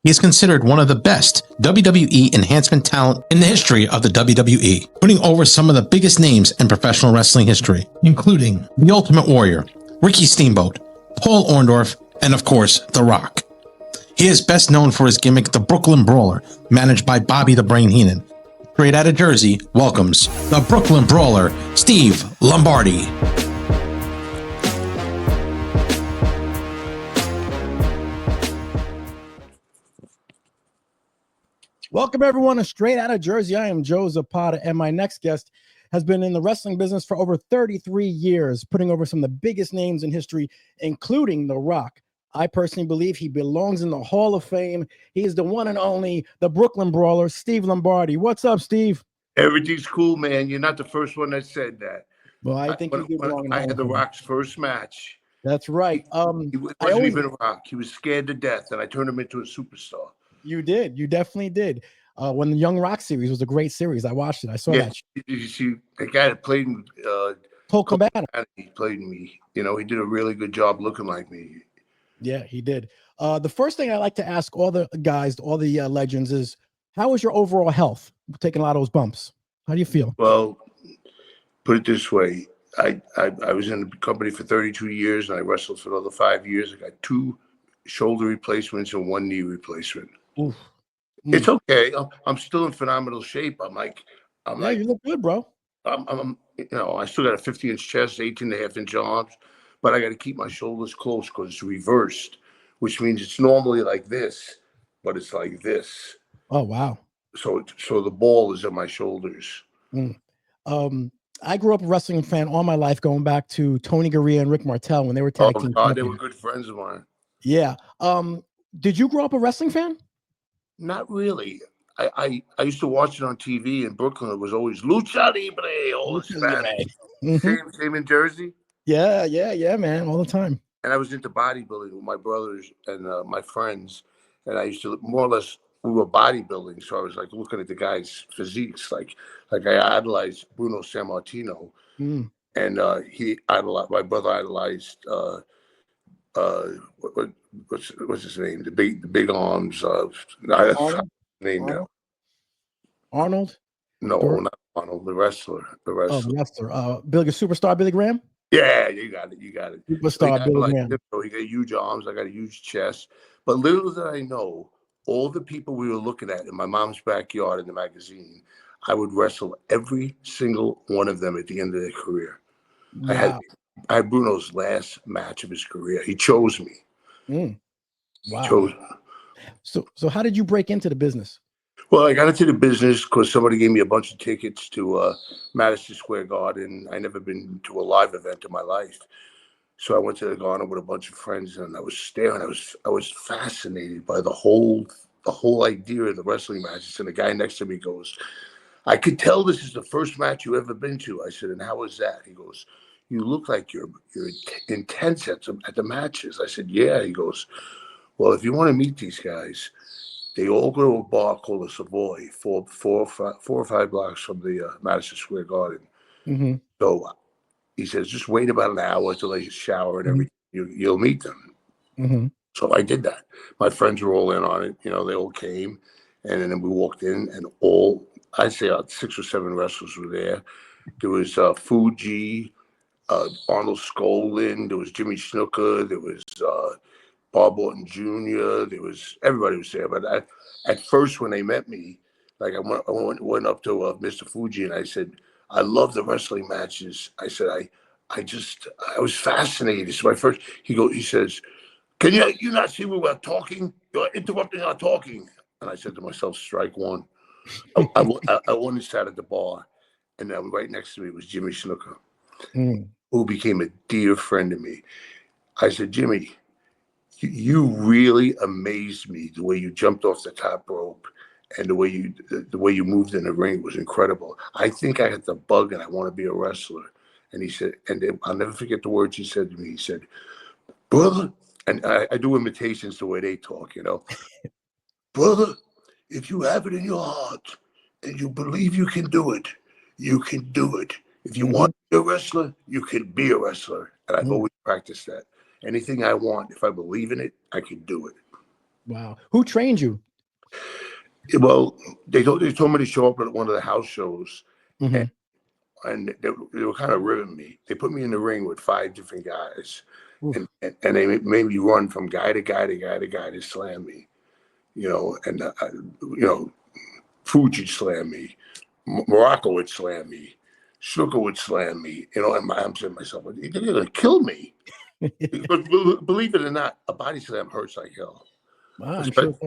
He is considered one of the best WWE enhancement talent in the history of the WWE, putting over some of the biggest names in professional wrestling history, including The Ultimate Warrior, Ricky Steamboat, Paul Orndorff, and of course, The Rock. He is best known for his gimmick, the Brooklyn Brawler, managed by Bobby the Brain Heenan. Straight out of Jersey, welcomes the Brooklyn Brawler, Steve Lombardi. Welcome, everyone, to Straight Out of Jersey. I am Joe Zapata, and my next guest has been in the wrestling business for over 33 years, putting over some of the biggest names in history, including The Rock. I personally believe he belongs in the Hall of Fame. He is the one and only, the Brooklyn Brawler, Steve Lombardi. What's up, Steve? Everything's cool, man. You're not the first one that said that. Well, I think you do belong in the Hall I had of The Fame. Rock's first match. That's right. He wasn't even a Rock. He was scared to death, and I turned him into a superstar. You did. You definitely did. When the Young Rock series was a great series. I watched it. I saw that. You see, the guy that played me, Cole Cabana. he played me. You know, he did a really good job looking like me. Yeah, he did. The first thing I like to ask all the guys, all the legends is, how was your overall health? Taking a lot of those bumps. How do you feel? Well, put it this way. I was in the company for 32 years, and I wrestled for another 5 years. I got 2 shoulder replacements and 1 knee replacement. Oof. It's okay. I'm still in phenomenal shape. You look good, bro. I still got a 50-inch chest, 18.5-inch arms, but I got to keep my shoulders close because it's reversed, which means it's normally like this, but it's like this. Oh, wow. So the ball is on my shoulders. I grew up a wrestling fan all my life, going back to Tony Garea and Rick Martel when they were tag team champions. They were good friends of mine. Yeah. Did you grow up a wrestling fan? Not really. I used to watch it on TV in Brooklyn. It was always Lucha Libre, all the Spanish. Same in Jersey? Yeah, man, all the time. And I was into bodybuilding with my brothers and my friends. And I used to, more or less, we were bodybuilding. So I was like looking at the guys' physiques. Like I idolized Bruno Sammartino. And my brother idolized, what's his name? The big arms. Arnold? No, not Arnold. The wrestler. Oh, the wrestler. Superstar Billy Graham? Yeah, you got it. Superstar Billy Graham. So he got huge arms. I got a huge chest. But little did I know, all the people we were looking at in my mom's backyard in the magazine, I would wrestle every single one of them at the end of their career. Wow. I had Bruno's last match of his career. He chose me. Wow. He chose me. So how did you break into the business? Well, I got into the business because somebody gave me a bunch of tickets to Madison Square Garden. I never been to a live event in my life. So I went to the Garden with a bunch of friends, and I was staring. I was fascinated by the whole idea of the wrestling matches. And the guy next to me goes, "I could tell this is the first match you ever been to." I said, "And how was that?" He goes, "You look like you're intense at the matches." I said, "Yeah." He goes, "Well, if you want to meet these guys, they all go to a bar called the Savoy, 4 or 5 blocks from the Madison Square Garden." So he says, "Just wait about an hour till they shower and everything. You'll meet them." So I did that. My friends were all in on it. You know, they all came, and then we walked in, and I'd say 6 or 7 wrestlers were there. There was Fuji, Arnold Skolin, there was Jimmy Snuka, there was Bob Orton Jr. Everybody was there. But at first, when they met me, like I went up to Mr. Fuji and I said, "I love the wrestling matches." I said, I was fascinated. So he says, "Can you not see we were talking? You're interrupting our talking." And I said to myself, "Strike one." I went and sat at the bar, and then right next to me was Jimmy Snuka, who became a dear friend of me. I said, "Jimmy, you really amazed me. The way you jumped off the top rope and the way you moved in the ring was incredible. I think I had the bug and I want to be a wrestler." And he said, and I'll never forget the words he said to me. He said, "Brother," and I do imitations the way they talk, you know. "Brother, if you have it in your heart and you believe you can do it, you can do it. If you want to be a wrestler, you can be a wrestler." And I've always practiced that. Anything I want, if I believe in it, I can do it. Wow. Who trained you? Well, they told me to show up at one of the house shows, Mm-hmm. and they were kind of ribbing me. They put me in the ring with 5 different guys, Oof. and they made me run from guy to guy to guy to guy to slam me. And Fuji slam me, Morocco would slam me, Sugar would slam me. And I'm saying to myself, they're gonna kill me. Because believe it or not, a body slam hurts like hell, I'm sure.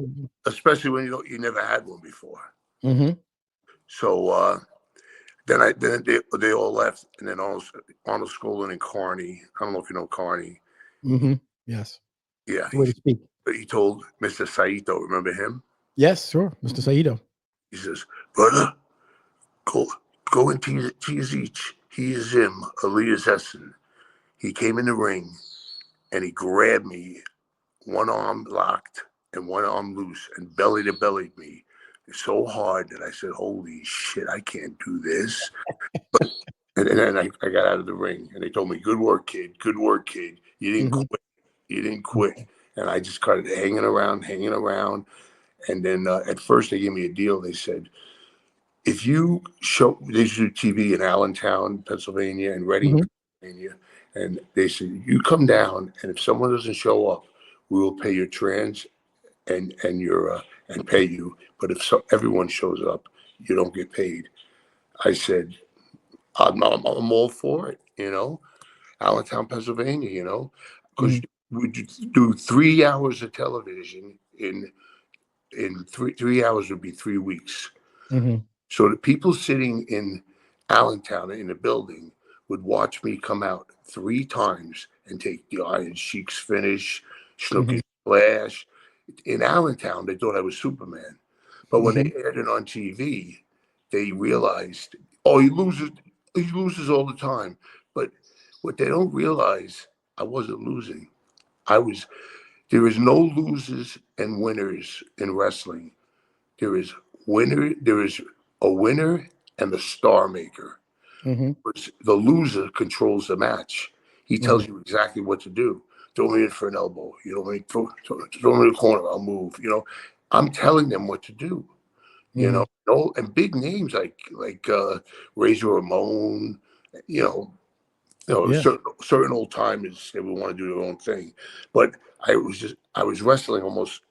especially when you never had one before. Mm-hmm. So then they all left, and then Arnold Skolin and Carney. I don't know if you know Carney. Mm-hmm. Yes. Yeah, The way to speak. he told Mr. Saito, remember him? Yes, sure. Mr. Saito. He says, brother, go and tease each. He is him, Elias Essen. He came in the ring and he grabbed me, one arm locked and one arm loose, and belly to belly me so hard that I said, holy shit, I can't do this. And then I got out of the ring, and they told me, good work, kid. Good work, kid. You didn't quit. You didn't quit. And I just started hanging around. And then at first they gave me a deal. They said, if you they do TV in Allentown, Pennsylvania, and Reading, Pennsylvania, and they said, you come down, and if someone doesn't show up, we will pay your trans and your and pay you. But if everyone shows up, you don't get paid. I said, I'm all for it, Allentown, Pennsylvania, because we do 3 hours of television in three hours would be 3 weeks. Mm-hmm. So the people sitting in Allentown in the building would watch me come out 3 times and take the Iron Sheik's finish, Snooki Flash. In Allentown, they thought I was Superman. But when they aired it on TV, they realized, oh, he loses all the time. But what they don't realize, I wasn't losing. There is no losers and winners in wrestling. There is a winner and the star maker. Mm-hmm. The loser controls the match. He tells you exactly what to do. Throw me in for an elbow. Throw me in the corner. I'll move. I'm telling them what to do. And big names like Razor Ramon. Yeah. Certain old timers, they would want to do their own thing. But I was wrestling almost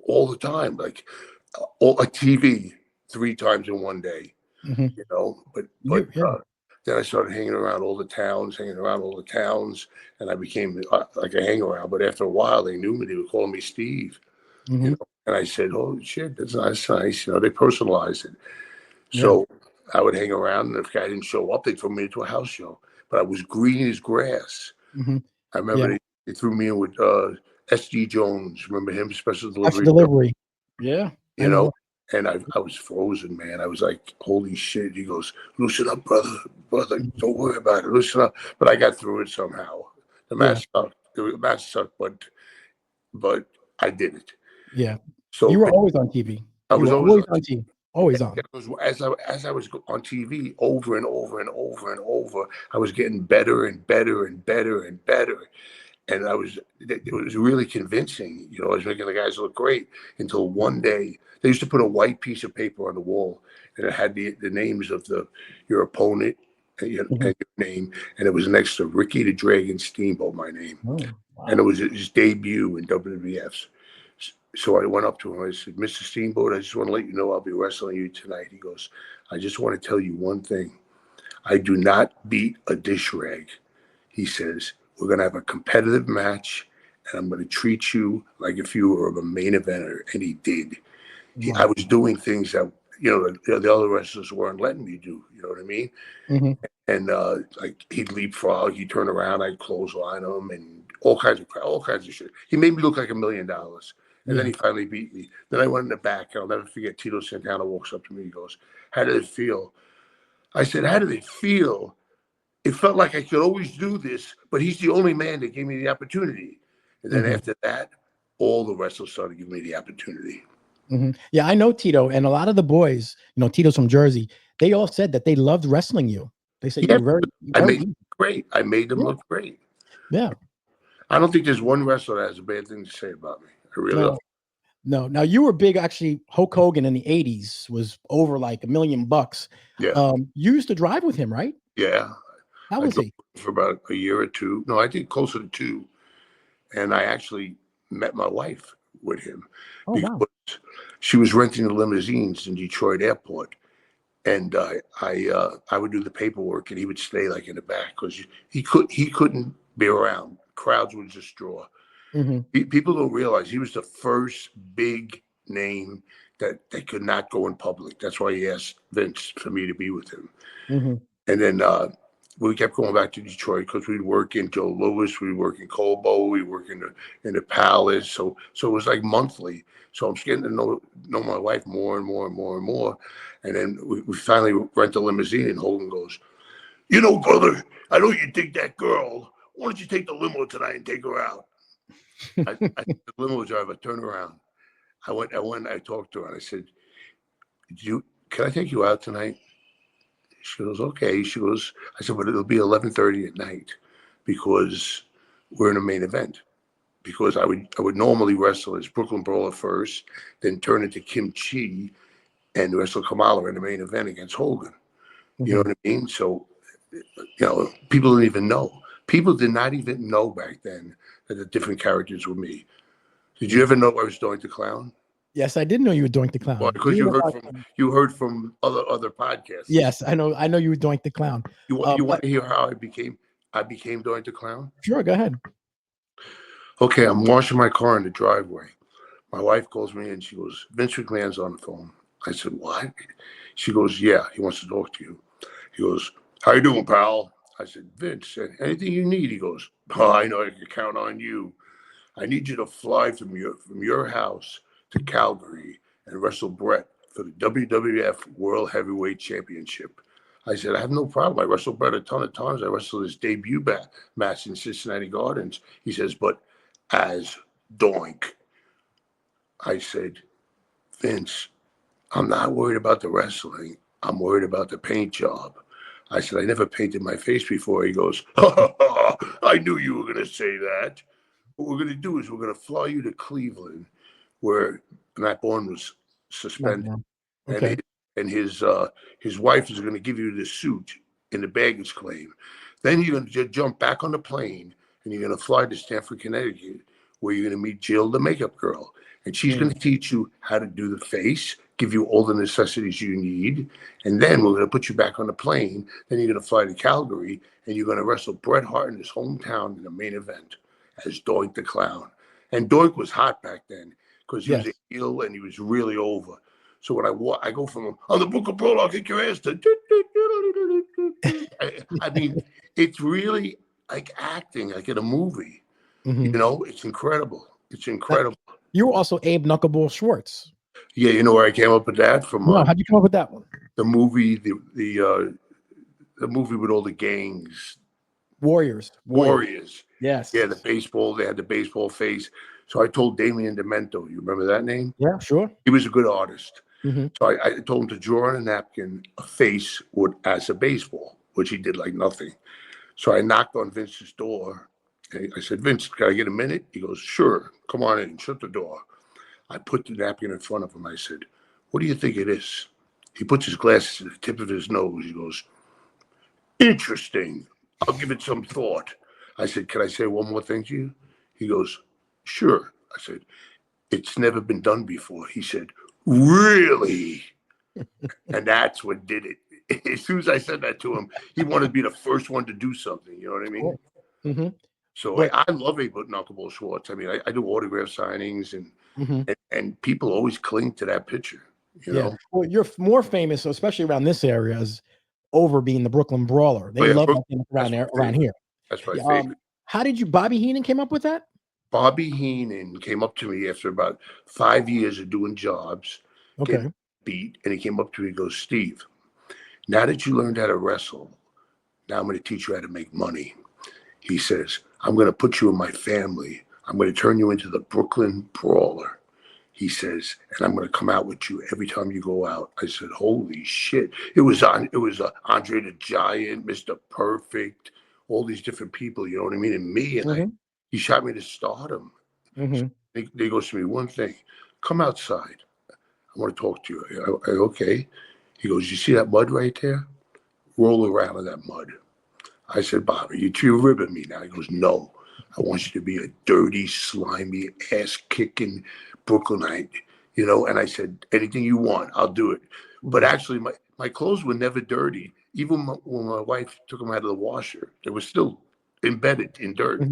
all the time, like a TV 3 times in one day. But then I started hanging around all the towns, and I became like a hang around. But after a while, they knew me. They were calling me Steve, and I said, "Oh shit, that's nice." They personalized it. So I would hang around, and if a guy didn't show up, they threw me into a house show. But I was green as grass. I remember they threw me in with S.G. Jones. Remember him? Special delivery. Yeah. And I was frozen, man. I was like, holy shit. He goes, loosen up, brother. Don't worry about it. Loosen up. But I got through it somehow. The match sucked. The match sucked, but I did it. Yeah. So you were always on TV. I was always on TV. Always on. As I was on TV over and over and over and over, I was getting better and better and better and better. And it was really convincing. I was making the guys look great until one day they used to put a white piece of paper on the wall, and it had the names of your opponent and your name, and it was next to Ricky the Dragon Steamboat, my name. Oh, wow. And it was his debut in WWF. So I went up to him. I said, Mr. Steamboat, I just want to let you know I'll be wrestling you tonight. He goes, I just want to tell you one thing. I do not beat a dish rag. He says, we're going to have a competitive match, and I'm going to treat you like if you were a main eventer. And he did. Wow. I was doing things that, the other wrestlers weren't letting me do. You know what I mean? And like he'd leapfrog, he'd turn around, I'd clothesline him, and all kinds of shit. He made me look like $1 million. And then he finally beat me. Then I went in the back. I'll never forget. Tito Santana walks up to me. He goes, how did it feel? I said, how did it feel? It felt like I could always do this, but he's the only man that gave me the opportunity. And then after that, all the wrestlers started giving me the opportunity. Yeah, I know Tito, and a lot of the boys, Tito's from Jersey, they all said that they loved wrestling you. They said you were I made them great. I made them look great. Yeah. I don't think there's one wrestler that has a bad thing to say about me. I really don't. No. Now you were big, actually. Hulk Hogan in the 80s was over like $1 million. Yeah. You used to drive with him, right? Yeah. How I was drove he? for about a year or two. No, I think closer to two. And I actually met my wife with him Oh, because wow. she was renting the limousines in Detroit Airport. And I would do the paperwork, and he would stay like in the back because he couldn't be around. Crowds would just draw. Hmm. People don't realize he was the first big name that they could not go in public. That's why he asked Vince for me to be with him. Hmm. And then we kept going back to Detroit because we'd work in Joe Louis, we'd work in Colbo, we'd work in the Palace. So it was like monthly. So I'm getting to know my wife more and more and more and more. And then we finally rent a limousine, and Hogan goes, brother, I know you dig that girl. Why don't you take the limo tonight and take her out? I the limo driver, turn around. I talked to her, and I said, can I take you out tonight? She goes, okay. She goes, I said, but it'll be 11:30 at night because we're in a main event. Because I would normally wrestle as Brooklyn Brawler first, then turn into Kim Chi and wrestle Kamala in the main event against Hogan. You know Hmm. what I mean? So, people didn't even know. People did not even know back then that the different characters were me. Did you ever know I was Doink the Clown? Yes, I did know you were Doink the Well, Clown. because you heard from other podcasts. Yes, I know. I know you were Doink the Clown. You But want to hear how I became Doink the Clown? sure, go ahead. Okay, I'm washing my car in the driveway. My wife calls me and she goes, Vince McMahon's on the phone. I said, what? She goes, yeah, he wants to talk to you. He goes, how you doing, pal? I said, Vince, anything you need? He goes, oh, I know I can count on you. I need you to fly from your house to Calgary and wrestle Brett for the WWF World Heavyweight Championship. I said, I have no problem. I wrestled Brett a ton of times. I wrestled his debut match in Cincinnati Gardens. He says, but as Doink. I said, Vince, I'm not worried about the wrestling. I'm worried about the paint job. I said, I never painted my face before. He goes, I knew you were going to say that. What we're going to do is we're going to fly you to Cleveland, where Matt Bourne was suspended, SmackDown. and Okay. his wife is going to give you the suit in the baggage claim. Then you're going to jump back on the plane, and you're going to fly to Stamford, Connecticut, where you're going to meet Jill, the makeup girl, and she's going to teach you how to do the face, give you all the necessities you need, and then we're going to put you back on the plane. Then you're going to fly to Calgary, and you're going to wrestle Bret Hart in his hometown in the main event as Doink the Clown. And Doink was hot back then because he was a Yes. heel and he was really over. So when I go from on the Book of Brawl, I'll kick your ass to I mean, it's really like acting, like in a movie. Hmm. It's incredible. It's Now, incredible. you were also Abe Knuckleball Schwartz. Yeah, you know where I came up with that from? No, how'd you come up with that one? The movie, the movie with all the gangs, Warriors. Warriors. Yes. Yeah, they had the baseball face. So I told Damien Demento, you remember that name? Yeah, sure. He was a good artist. Hmm. So I told him to draw on a napkin a face as a baseball, which he did like nothing. So I knocked on Vince's door. And I said, Vince, can I get a minute? He goes, sure. Come on in. Shut the door. I put the napkin in front of him. I said, what do you think it is? He puts his glasses to the tip of his nose. He goes, interesting. I'll give it some thought. I said, can I say one more thing to you? He goes, sure. I said, it's never been done before. He said, really? And that's what did it. As soon as I said that to him, he wanted to be the first one to do something. You know what I mean? Hmm. So But I love a Knuckleball Schwartz. I mean, I do autograph signings, hmm and people always cling to that picture. You yeah, know? well, you're more famous, especially around this area, as over being the Brooklyn Brawler. Oh They yeah, love Brooke, that thing that's around my there, around favorite. here. That's my Yeah, favorite. how did you? Bobby Heenan came up with that? Bobby Heenan came up to me after about 5 years of doing jobs, getting Okay. beat, and he came up to me and goes, Steve, now that you learned how to wrestle, now I'm going to teach you how to make money. He says, I'm going to put you in my family. I'm going to turn you into the Brooklyn Brawler. He says, and I'm going to come out with you every time you go out. I said, holy shit. It was Andre the Giant, Mr. Perfect, all these different people, you know what I mean? And me, and Hmm. he shot me to stardom. Hmm. They goes to me, one thing, come outside. I want to talk to you. Okay. He goes, you see that mud right there? Roll around in that mud. I said, Bobby, you're ribbing me now. He goes, no. I want you to be a dirty, slimy, ass-kicking Brooklynite, And I said, anything you want, I'll do it. But actually, my clothes were never dirty. Even when my wife took them out of the washer, they were still embedded in dirt.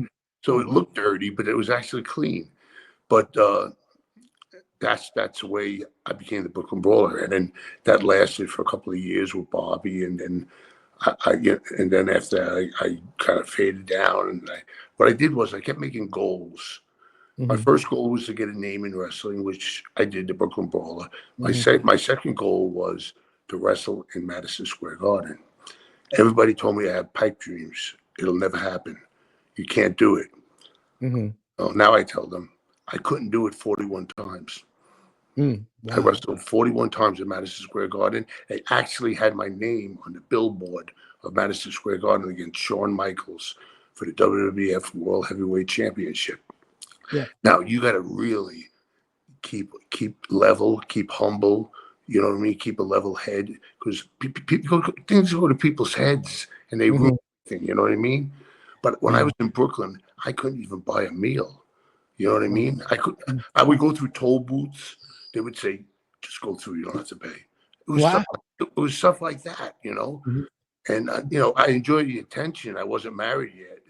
So it looked dirty, but it was actually clean. But that's the way I became the Brooklyn Brawler, and then that lasted for a couple of years with Bobby, and then and then after that, I kind of faded down. And what I did was I kept making goals. My first goal was to get a name in wrestling, which I did, the Brooklyn Brawler. My second goal was to wrestle in Madison Square Garden. Everybody told me I had pipe dreams. It'll never happen. You can't do it. Well, now I tell them I couldn't do it 41 times. Wow. I wrestled 41 times in Madison Square Garden. They actually had my name on the billboard of Madison Square Garden against Shawn Michaels for the WWF World Heavyweight Championship. Yeah. Now you got to really keep level, keep humble. You know what I mean? Keep a level head, because things go to people's heads and they ruin everything. You know what I mean? But when I was in Brooklyn, I couldn't even buy a meal. You know what I mean? I would go through toll booths. They would say, just go through, you don't have to pay. It was stuff like that, And, I enjoyed the attention. I wasn't married yet.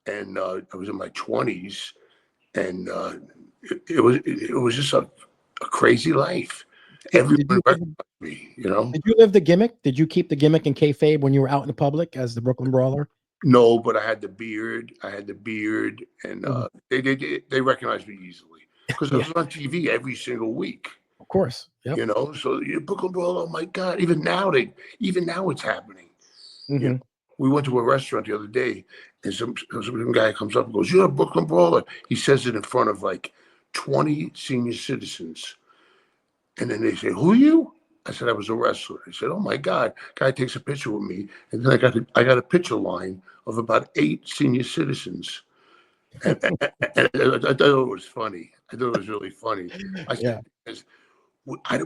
And I was in my 20s. And it was just a crazy life. Everyone recognized me, Did you live the gimmick? Did you keep the gimmick in kayfabe when you were out in the public as the Brooklyn Brawler? No, but I had the beard. And they recognized me easily because I was on TV every single week. Of course, So Brooklyn Brawler. Oh my God! Even now it's happening. We went to a restaurant the other day, and some guy comes up and goes, "You're a Brooklyn Brawler." He says it in front of like 20 senior citizens, and then they say, "Who are you?" I said, "I was a wrestler." He said, "Oh my God!" Guy takes a picture with me, and then I got a picture line of about 8 senior citizens, and I thought it was funny. I thought it was really funny. I said,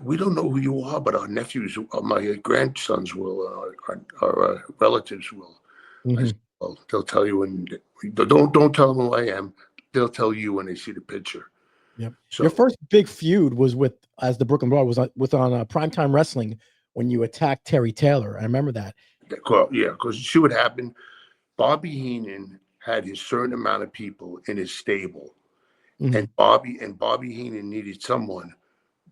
we don't know who you are, but our nephews, my grandsons will, our relatives will. I said, well, they'll tell you when. Don't tell them who I am. They'll tell you when they see the picture. Yep. So, your first big feud was as the Brooklyn Brawler was on Primetime Wrestling when you attacked Terry Taylor. I remember that. Yeah, because see what happened. Bobby Heenan had his certain amount of people in his stable, and Bobby Heenan needed someone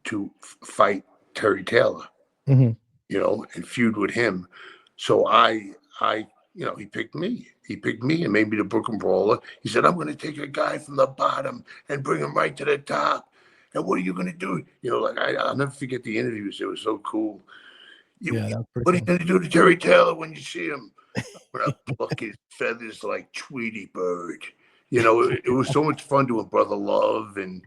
to fight Terry Taylor, and feud with him. So he picked me. He picked me and made me the Brooklyn Brawler. He said, I'm going to take a guy from the bottom and bring him right to the top. And what are you going to do? I'll never forget the interviews. It was so cool. What are you going to do to Terry Taylor when you see him? I'm going to pluck his feathers like Tweety Bird. It was so much fun doing Brother Love. And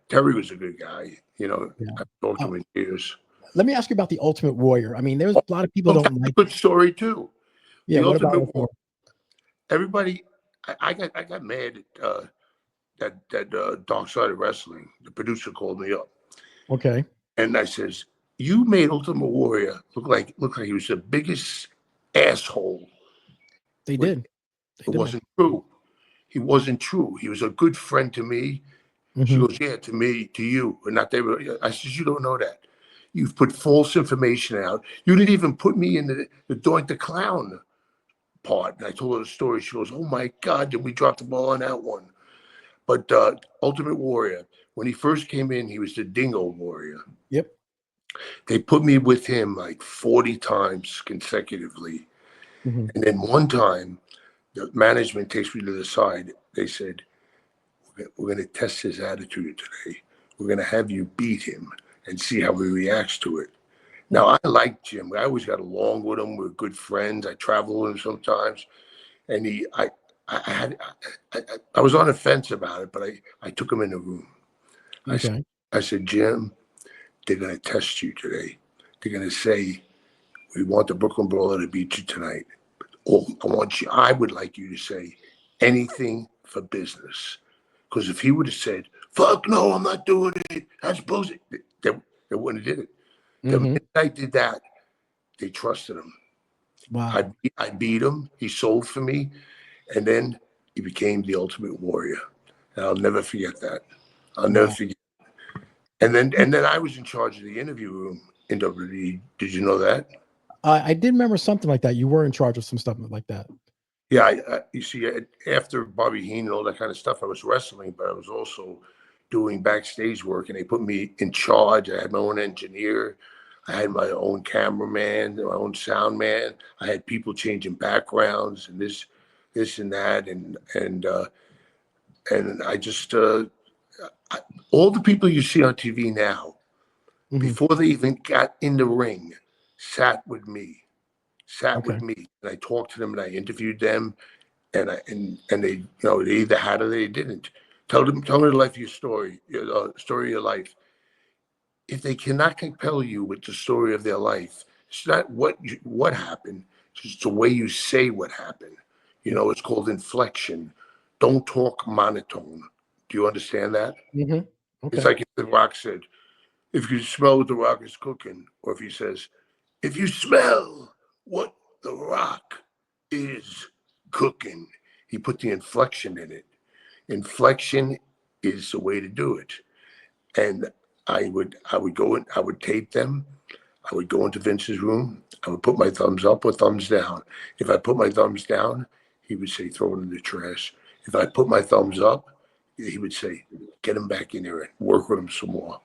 Terry was a good guy. I've talked to him in years. Let me ask you about the Ultimate Warrior. I mean, there's a lot of people don't like. Good story too. Yeah, what about Warrior? Everybody, I got mad at that Dark Side of Wrestling. The producer called me up. Okay. And I says, you made Ultimate Warrior look like he was the biggest asshole. They did. It wasn't true. He wasn't true. He was a good friend to me. She goes, yeah, to me, to you, but not they. I says, you don't know that. You've put false information out. You didn't even put me in the Doink the Clown part. And I told her the story. She goes, oh my God, did we drop the ball on that one? But Ultimate Warrior, when he first came in, he was the Dingo Warrior. Yep. They put me with him like 40 times consecutively. And then one time, the management takes me to the side. They said, we're going to test his attitude today. We're going to have you beat him and see how he reacts to it. Now, I like Jim. I always got along with him. We're good friends. I travel with him sometimes. And I was on the fence about it, but I took him in the room. Okay. I said, Jim, they're going to test you today. They're going to say, we want the Brooklyn Brawler to beat you tonight. I would like you to say anything for business. Because if he would have said, Fuck no, I'm not doing it. That's bullshit. They wouldn't have did it. The minute I did that, they trusted him. Wow. I beat him. He sold for me, and then he became the Ultimate Warrior. And I'll never forget that. I'll never Wow. forget. And then I was in charge of the interview room in WWE. Did you know that? I did remember something like that. You were in charge of some stuff like that. Yeah, you see, after Bobby Heenan and all that kind of stuff, I was wrestling, but I was also doing backstage work, and they put me in charge. I had my own engineer. I had my own cameraman, my own sound man. I had people changing backgrounds and this and that, and I just all the people you see on TV now, before they even got in the ring, sat with me, and I talked to them and I interviewed them, and they they either had or they didn't. Tell me the life of your story, story of your life. If they cannot compel you with the story of their life, it's not what happened. It's just the way you say what happened. It's called inflection. Don't talk monotone. Do you understand that? Okay. It's like if The Rock said, "If you smell what The Rock is cooking," or if he says, "If you smell what The Rock is cooking," he put the inflection in it. Inflection is the way to do it. And I would go in, I would tape them. I would go into Vince's room. I would put my thumbs up or thumbs down. If I put my thumbs down, he would say, "Throw it in the trash." If I put my thumbs up, he would say, "Get him back in there and work with him some more."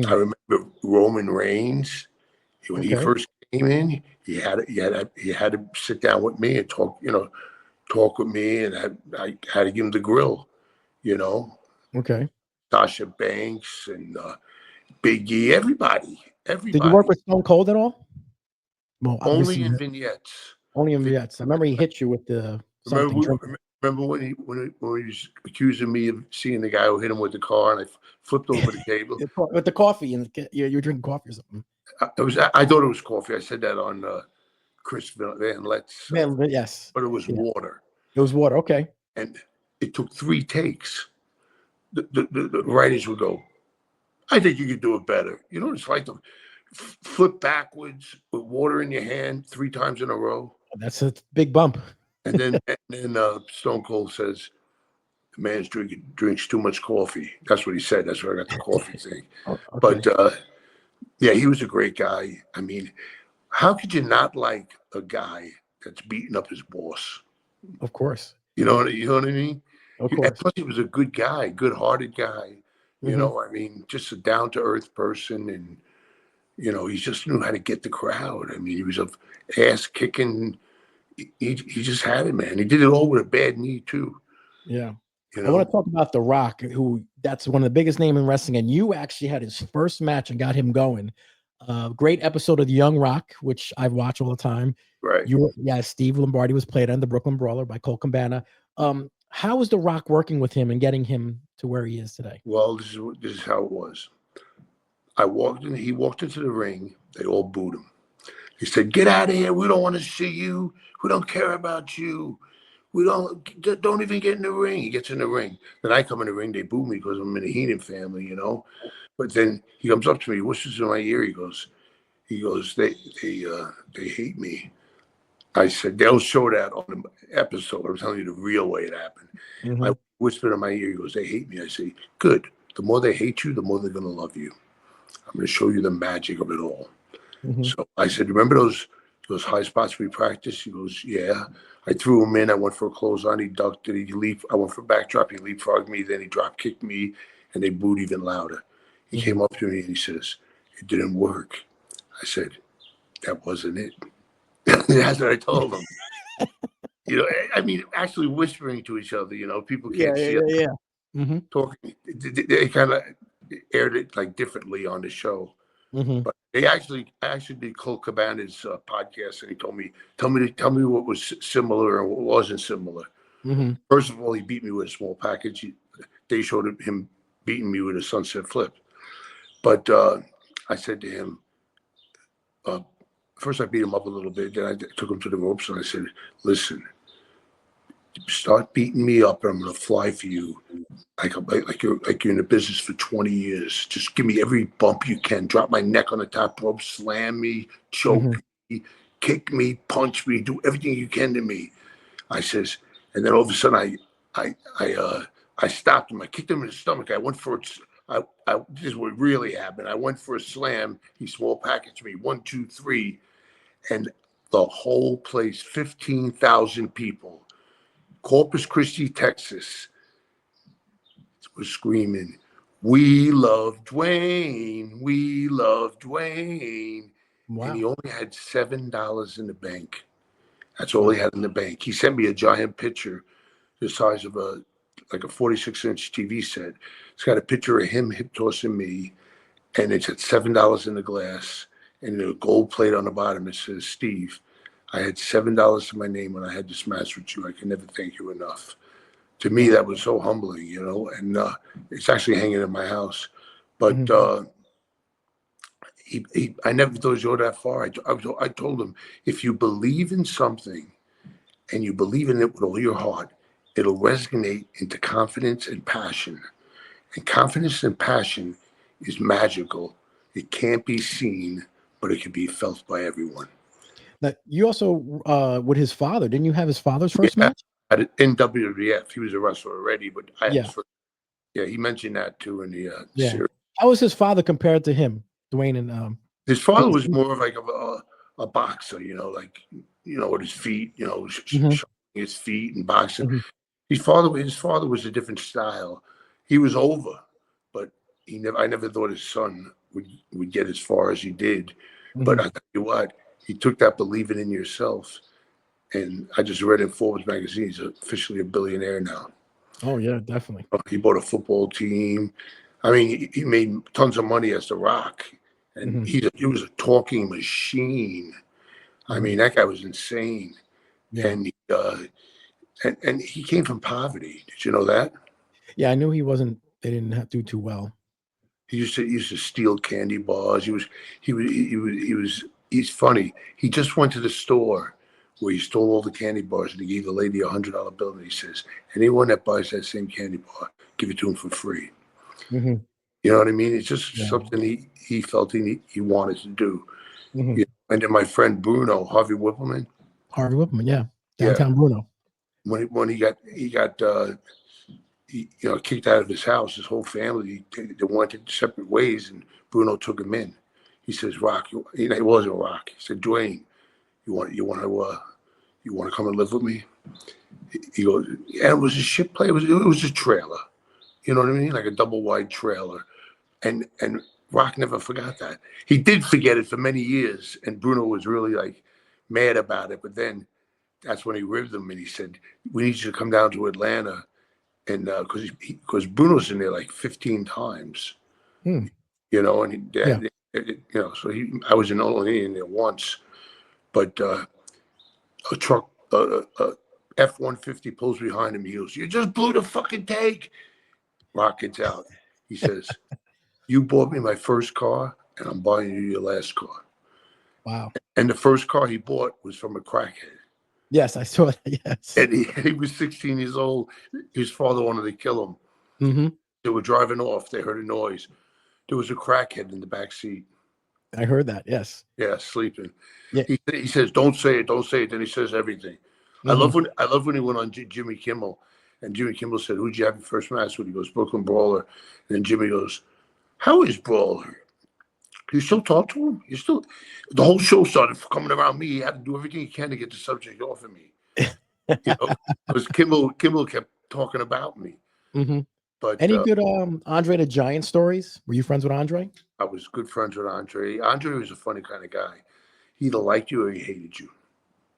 I remember Roman Reigns, when he first came in, he had to sit down with me and talk with me, and I had to give him the grill, Okay. Sasha Banks and Big E, everybody. Did you work with Stone Cold at all? Well, obviously, Only in vignettes. only in vignettes. I remember he hit you with the something. Remember when he was accusing me of seeing the guy who hit him with the car, and I flipped over the table with the coffee, and you're drinking coffee or something. I thought it was coffee. I said that on Chris Van Lett's. Yes, but it was water. It was water. Okay. And it took 3 takes. The writers would go, "I think you could do it better." It's like to flip backwards with water in your hand 3 times in a row. That's a big bump. And then Stone Cold says, "The man's drinks too much coffee." That's what he said. That's where I got the coffee thing. But yeah, he was a great guy. I mean, how could you not like a guy that's beating up his boss? Of course. You know what I mean? Of course. Plus, he was a good guy, good-hearted guy. I mean, just a down-to-earth person, and he just knew how to get the crowd. I mean, he was a ass-kicking. He just had it, man. He did it all with a bad knee too. Yeah. I want to talk about The Rock, who that's one of the biggest names in wrestling, and you actually had his first match and got him going. Great episode of The Young Rock, which I watch all the time. Right. Steve Lombardi was played on the Brooklyn Brawler by Colt Cabana. How was The Rock working with him and getting him to where he is today? Well, this is how it was. I walked in. He walked into the ring. They all booed him. He said, "Get out of here. We don't want to see you. We don't care about you. We don't even get in the ring." He gets in the ring. Then I come in the ring. They boo me because I'm in the Heenan family, But then he comes up to me, whispers in my ear. He goes, "They hate me." I said, "They'll show that on the episode. I'm telling you the real way it happened." I whispered in my ear. He goes, "They hate me." I say, "Good. The more they hate you, the more they're going to love you. I'm going to show you the magic of it all." So I said, "Remember those high spots we practiced?" He goes, "Yeah." I threw him in. I went for a clothesline. He ducked it. I went for a backdrop. He leapfrogged me. Then he drop kicked me, and they booed even louder. He came up to me and he says, "It didn't work." I said, "That wasn't it." That's what I told him. I mean, actually whispering to each other. People can't see us talking. They kind of aired it like differently on the show. But I actually did Colt Cabana's podcast, and he told me, tell me what was similar and what wasn't similar. First of all, he beat me with a small package. They showed him beating me with a sunset flip. But I said to him, first I beat him up a little bit, then I took him to the ropes, and I said, "Listen, start beating me up, and I'm gonna fly for you. Like you're in the business for 20 years. Just give me every bump you can. Drop my neck on the top rope, slam me, choke me, kick me, punch me, do everything you can to me. I says, and then all of a sudden I stopped him. I kicked him in the stomach. I went for it. This is what really happened. I went for a slam. He small packaged me. 1, 2, 3, and the whole place, 15,000 people, Corpus Christi, Texas, was screaming, "We love Dwayne. We love Dwayne." Wow. And he only had $7 in the bank. That's all he had in the bank. He sent me a giant picture the size of a 46-inch TV set. It's got a picture of him hip tossing me, and it's at $7 in the glass, and a gold plate on the bottom. It says, "Steve, I had $7 to my name when I had this match with you. I can never thank you enough." To me, that was so humbling, and it's actually hanging in my house. But I never thought he'd go that far. I told him, if you believe in something and you believe in it with all your heart, it'll resonate into confidence and passion. And confidence and passion is magical. It can't be seen, but it can be felt by everyone. Now, you also, with his father, didn't you have his father's first match? In WWF, he was a wrestler already, but Yeah. He mentioned that too in the Yeah. series. How was his father compared to him, Dwayne? And His father was more of like a boxer, with his feet, showing his feet and boxing. His father was a different style. He was over, but I never thought his son would get as far as he did. But I tell you what, he took that believing in yourself. And I just read in Forbes magazine, he's officially a billionaire now. Oh yeah, definitely. He bought a football team. I mean, he made tons of money as The Rock, and he was a talking machine. I mean, that guy was insane. Yeah. And he came from poverty. Did you know that? Yeah, I knew he wasn't. They didn't do too well. He used to steal candy bars. He's funny. He just went to the store where he stole all the candy bars, and he gave the lady $100 bill, and he says, "Anyone that buys that same candy bar, give it to him for free." You know what I mean? It's just something he felt he wanted to do. And then my friend Bruno, Harvey Whippleman, yeah, downtown Bruno. When he got kicked out of his house, his whole family, they went in separate ways, and Bruno took him in. He says, "Rock," he wasn't Rock. He said, "Dwayne, you want to come and live with me?" He goes, "Yeah, it was a ship play. It was a trailer, you know what I mean, like a double wide trailer." And Rock never forgot that. He did forget it for many years, and Bruno was really like mad about it. But then that's when he ribbed him, and he said, "We need you to come down to Atlanta." And because Bruno's in there like 15 times, and so I was only in there once, but a truck, F-150 pulls behind him. He goes, "You just blew the fucking tank." Rock gets out. He says, "You bought me my first car, and I'm buying you your last car." Wow. And the first car he bought was from a crackhead. Yes, I saw that. Yes. And he was 16 years old. His father wanted to kill him. They were driving off. They heard a noise. There was a crackhead in the back seat. I heard that. Yes. Yeah, sleeping. Yeah. He says, "Don't say it, don't say it." Then he says everything. I love when he went on Jimmy Kimmel, and Jimmy Kimmel said, "Who'd you have your first match with?" He goes, "Brooklyn Brawler." And then Jimmy goes, "How is Brawler? You still talk to him? You still?" The whole show started coming around me. He had to do everything he can to get the subject off of me. Because Kimmel kept talking about me. But any good Andre the Giant stories? Were you friends with Andre? I was good friends with Andre. Andre was a funny kind of guy. He either liked you or he hated you.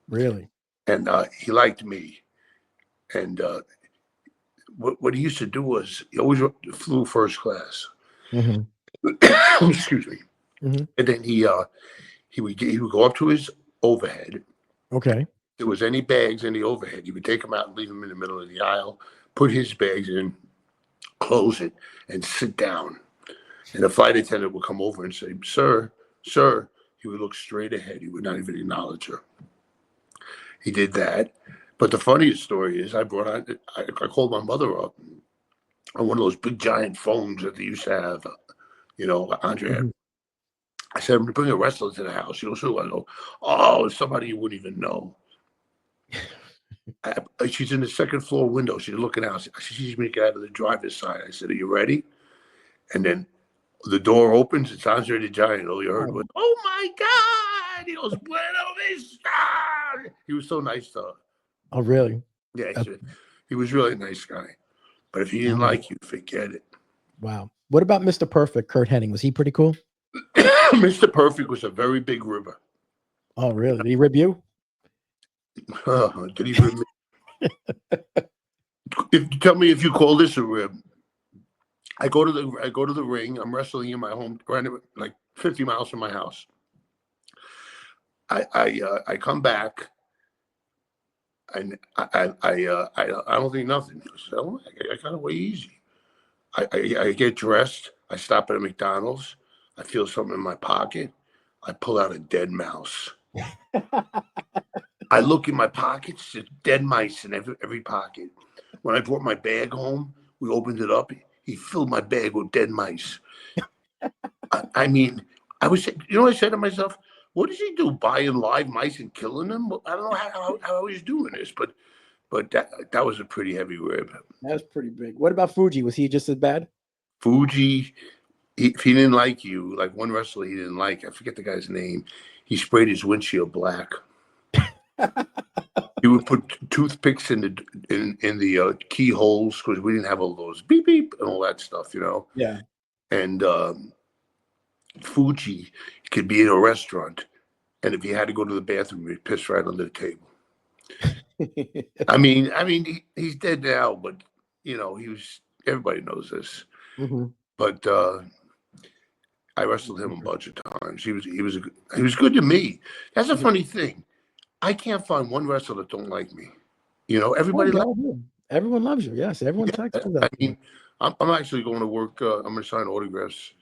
Really? And he liked me. And what he used to do was he always flew first class. Excuse me. And then he would go up to his overhead. Okay. If there was any bags in the overhead, he would take them out and leave them in the middle of the aisle, put his bags in, close it, and sit down. And the flight attendant would come over and say, "Sir, sir." He would look straight ahead. He would not even acknowledge her. He did that. But the funniest story is I called my mother up on one of those big giant phones that they used to have, Andre had. Mhm. I said, I'm going to bring a wrestler to the house. She goes, who? I go, oh, somebody you wouldn't even know. She's in the second floor window. She's looking out. She sees me get out of the driver's side. I said, are you ready? And then the door opens. It's Andre the Giant. All you heard was, oh, my God. He goes, Buena Vista. He was so nice to her. Oh, really? Yeah, he was really a nice guy. But if he didn't like you, forget it. Wow. What about Mr. Perfect, Kurt Hennig? Was he pretty cool? Mr. Perfect was a very big ribber. Oh, really? Did he rib you? Did he rib me? Tell me if you call this a rib. I go to the ring. I'm wrestling in my home, right, like 50 miles from my house. I come back, and I don't think nothing. So I kind of way easy. I get dressed. I stop at a McDonald's. I feel something in my pocket. I pull out a dead mouse. I look in my pockets. There's dead mice in every pocket. When I brought my bag home, we opened it up. He filled my bag with dead mice. I mean, I was, I said to myself, what does he do? Buying live mice and killing them? I don't know how he's doing this, but that was a pretty heavy rib. That's pretty big. What about Fuji? Was he just as bad? Fuji, if he didn't like you, like one wrestler he didn't like, I forget the guy's name, he sprayed his windshield black. He would put toothpicks in the keyholes because we didn't have all those beep beep and all that stuff, Yeah. And Fuji could be in a restaurant, and if he had to go to the bathroom, he'd piss right under the table. I mean, he's dead now, but he was. Everybody knows this. Mm-hmm. But I wrestled him a bunch of times. He was good to me. That's a funny thing. I can't find one wrestler that don't like me. Everybody likes you. Everyone loves you. Yes, everyone texts you that. I mean, I'm actually going to work. I'm going to sign autographs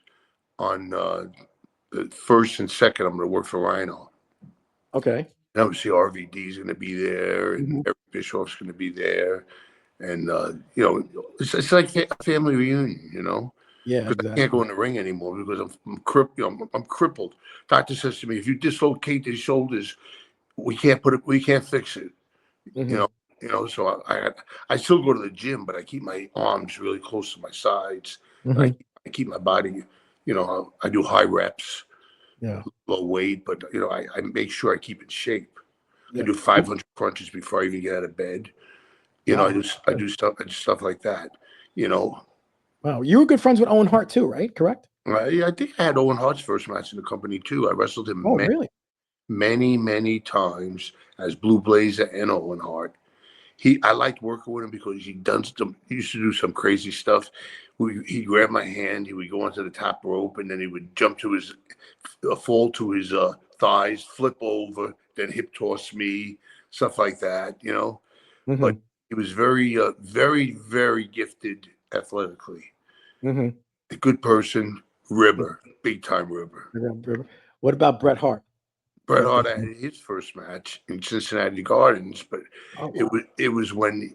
on the 1st and 2nd. I'm going to work for Rhino. Okay. And obviously RVD's going to be there, and Eric Bischoff's going to be there, and it's like a family reunion. Yeah, because I can't go in the ring anymore because I'm crippled. Doctor says to me, if you dislocate these shoulders, we can't fix it. So I still go to the gym, but I keep my arms really close to my sides. I keep my body, I do high reps, low weight, but I make sure I keep in shape. I do 500 crunches before I even get out of bed. I do stuff like that. Wow, you were good friends with Owen Hart too, right? Correct? I think I had Owen Hart's first match in the company too. I wrestled him really? many times as Blue Blazer and Owen Hart. I liked working with him because he used to do some crazy stuff. He'd grab my hand, he would go onto the top rope, and then he would jump to fall to his thighs, flip over, then hip toss me, stuff like that, But he was very, very, very gifted athletically. A good person, ribber, big time ribber. What about Bret Hart? Bret Hart had his first match in Cincinnati Gardens, but it was when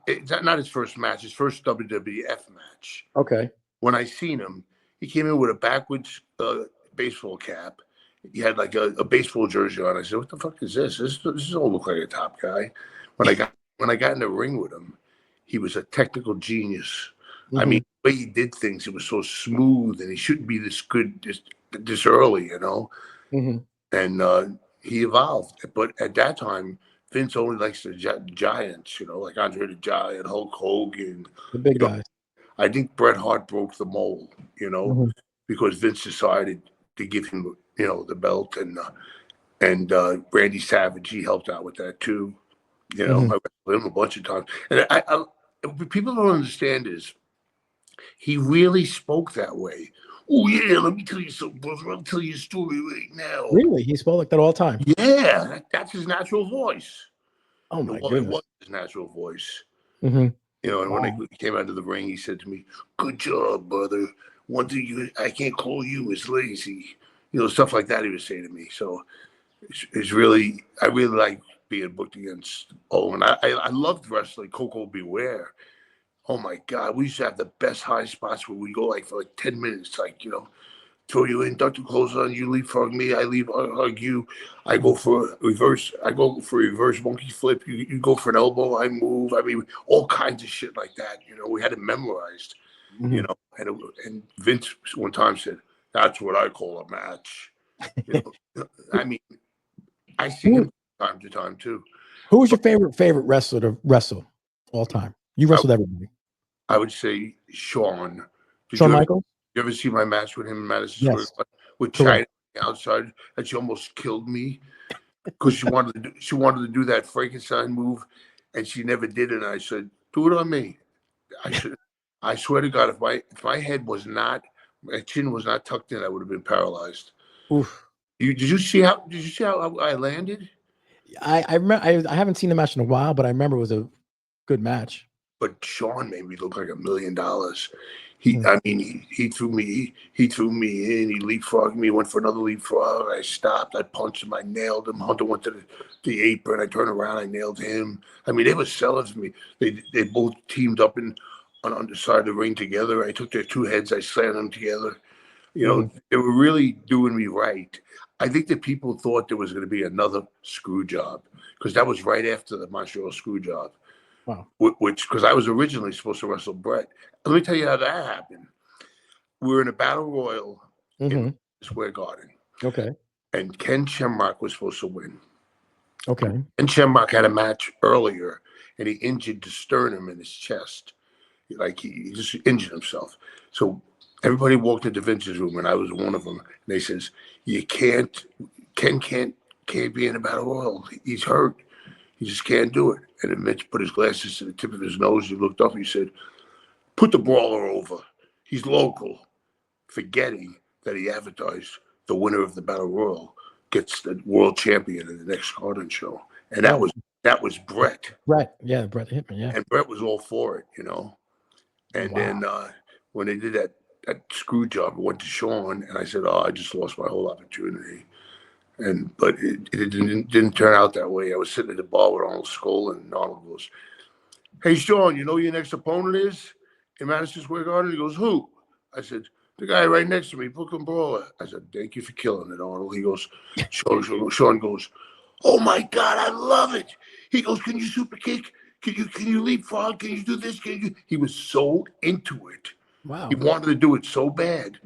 it's not his first match, his first WWF match. Okay. When I seen him, he came in with a backwards baseball cap. He had like a baseball jersey on. I said, "What the fuck is this? This don't look like a top guy." When I got in the ring with him, he was a technical genius. I mean, the way he did things, it was so smooth, and he shouldn't be this good this early, And he evolved. But at that time, Vince only likes the giants, like Andre the Giant, Hulk Hogan. The big guys. I think Bret Hart broke the mold, because Vince decided to give him, the belt, and Randy Savage, he helped out with that too. I wrestled him a bunch of times. And what people don't understand is he really spoke that way. Oh yeah, let me tell you something, brother. I'll tell you a story right now. Really? He spoke like that all the time? Yeah, that's his natural voice. Oh my goodness. It was his natural voice. And when he came out of the ring, he said to me, "Good job, brother. One thing I can't call you is lazy." Stuff like that he would say to me. So I really like being booked against. Oh, and I loved wrestling. Coco Beware. Oh my God, we used to have the best high spots where we go like for like 10 minutes, like throw you in, duck the clothes on, you leapfrog me, I leave hug you. I go for a reverse. I go for a reverse monkey flip. You go for an elbow. I move. I mean, all kinds of shit like that. We had it memorized. Mhm. And Vince one time said, "That's what I call a match." I mean, I see him from time to time too. Who was your favorite wrestler to wrestle all time? You wrestled everybody. I would say Shawn. Shawn Michaels? You ever see my match with him in Madison Square Yes. Garden with Correct. China outside? And she almost killed me because she wanted to do that Frankenstein move, and she never did it. And I said, "Do it on me." I swear to God, if my my chin was not tucked in, I would have been paralyzed. Oof. Did you see how I landed? I remember. I haven't seen the match in a while, but I remember it was a good match. But Shawn made me look like $1 million. Mhm. I mean, he threw me in. He leapfrogged me. Went for another leapfrog. I stopped. I punched him. I nailed him. Hunter went to the apron. I turned around. I nailed him. I mean, they were selling for me. They both teamed up on underside of the ring together. I took their two heads. I slammed them together. They were really doing me right. I think that people thought there was going to be another screw job because that was right after the Montreal screw job. Wow. Which, because I was originally supposed to wrestle Brett. Let me tell you how that happened. We were in a battle royal in Square Garden. Okay. And Ken Shamrock was supposed to win. Okay. And Shamrock had a match earlier, and he injured the sternum in his chest. Like he just injured himself. So everybody walked into Vince's room, and I was one of them. And they says, Ken can't be in a battle royal. He's hurt. He just can't do it. And then Mitch put his glasses to the tip of his nose. He looked up. He said, "Put the Brawler over. He's local," forgetting that he advertised the winner of the Battle Royal gets the world champion in the next Garden show. And that was Brett. Brett. Yeah, Brett Hitman. Yeah. And Brett was all for it, And then when they did that screw job, I went to Shawn, and I said, "Oh, I just lost my whole opportunity." But it didn't turn out that way. I was sitting at the bar with Arnold Skoll, and Arnold goes, "Hey, Shawn, you know who your next opponent is in Madison Square Garden?" He goes, "Who?" I said, "The guy right next to me, Brooklyn Brawler." I said, "Thank you for killing it, Arnold." He goes, Shawn goes, "Oh my God, I love it." He goes, "Can you super kick? Can you leapfrog? Can you do this? He was so into it. Wow. He wanted to do it so bad.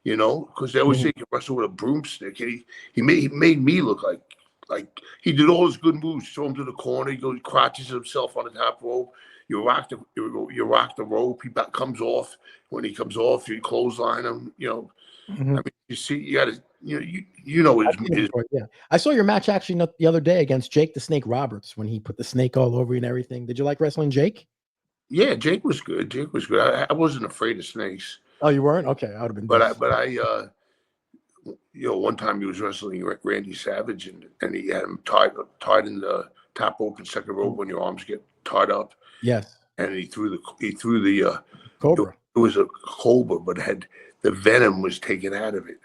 Because they always say you can wrestle with a broomstick. And he made me look like he did all his good moves. Throw him to the corner. He crotches himself on the top rope. You rock the rope. He comes off. When he comes off, you clothesline him. I mean, you see, you got to, his. Yeah, I saw your match actually the other day against Jake the Snake Roberts when he put the snake all over you and everything. Did you like wrestling Jake? Yeah, Jake was good. I wasn't afraid of snakes. Oh, you weren't? Okay, I would have been. But I one time he was wrestling Randy Savage, and he had him tied in the top rope and second rope when your arms get tied up. Yes. And he threw the Cobra. It was a cobra, but the venom was taken out of it,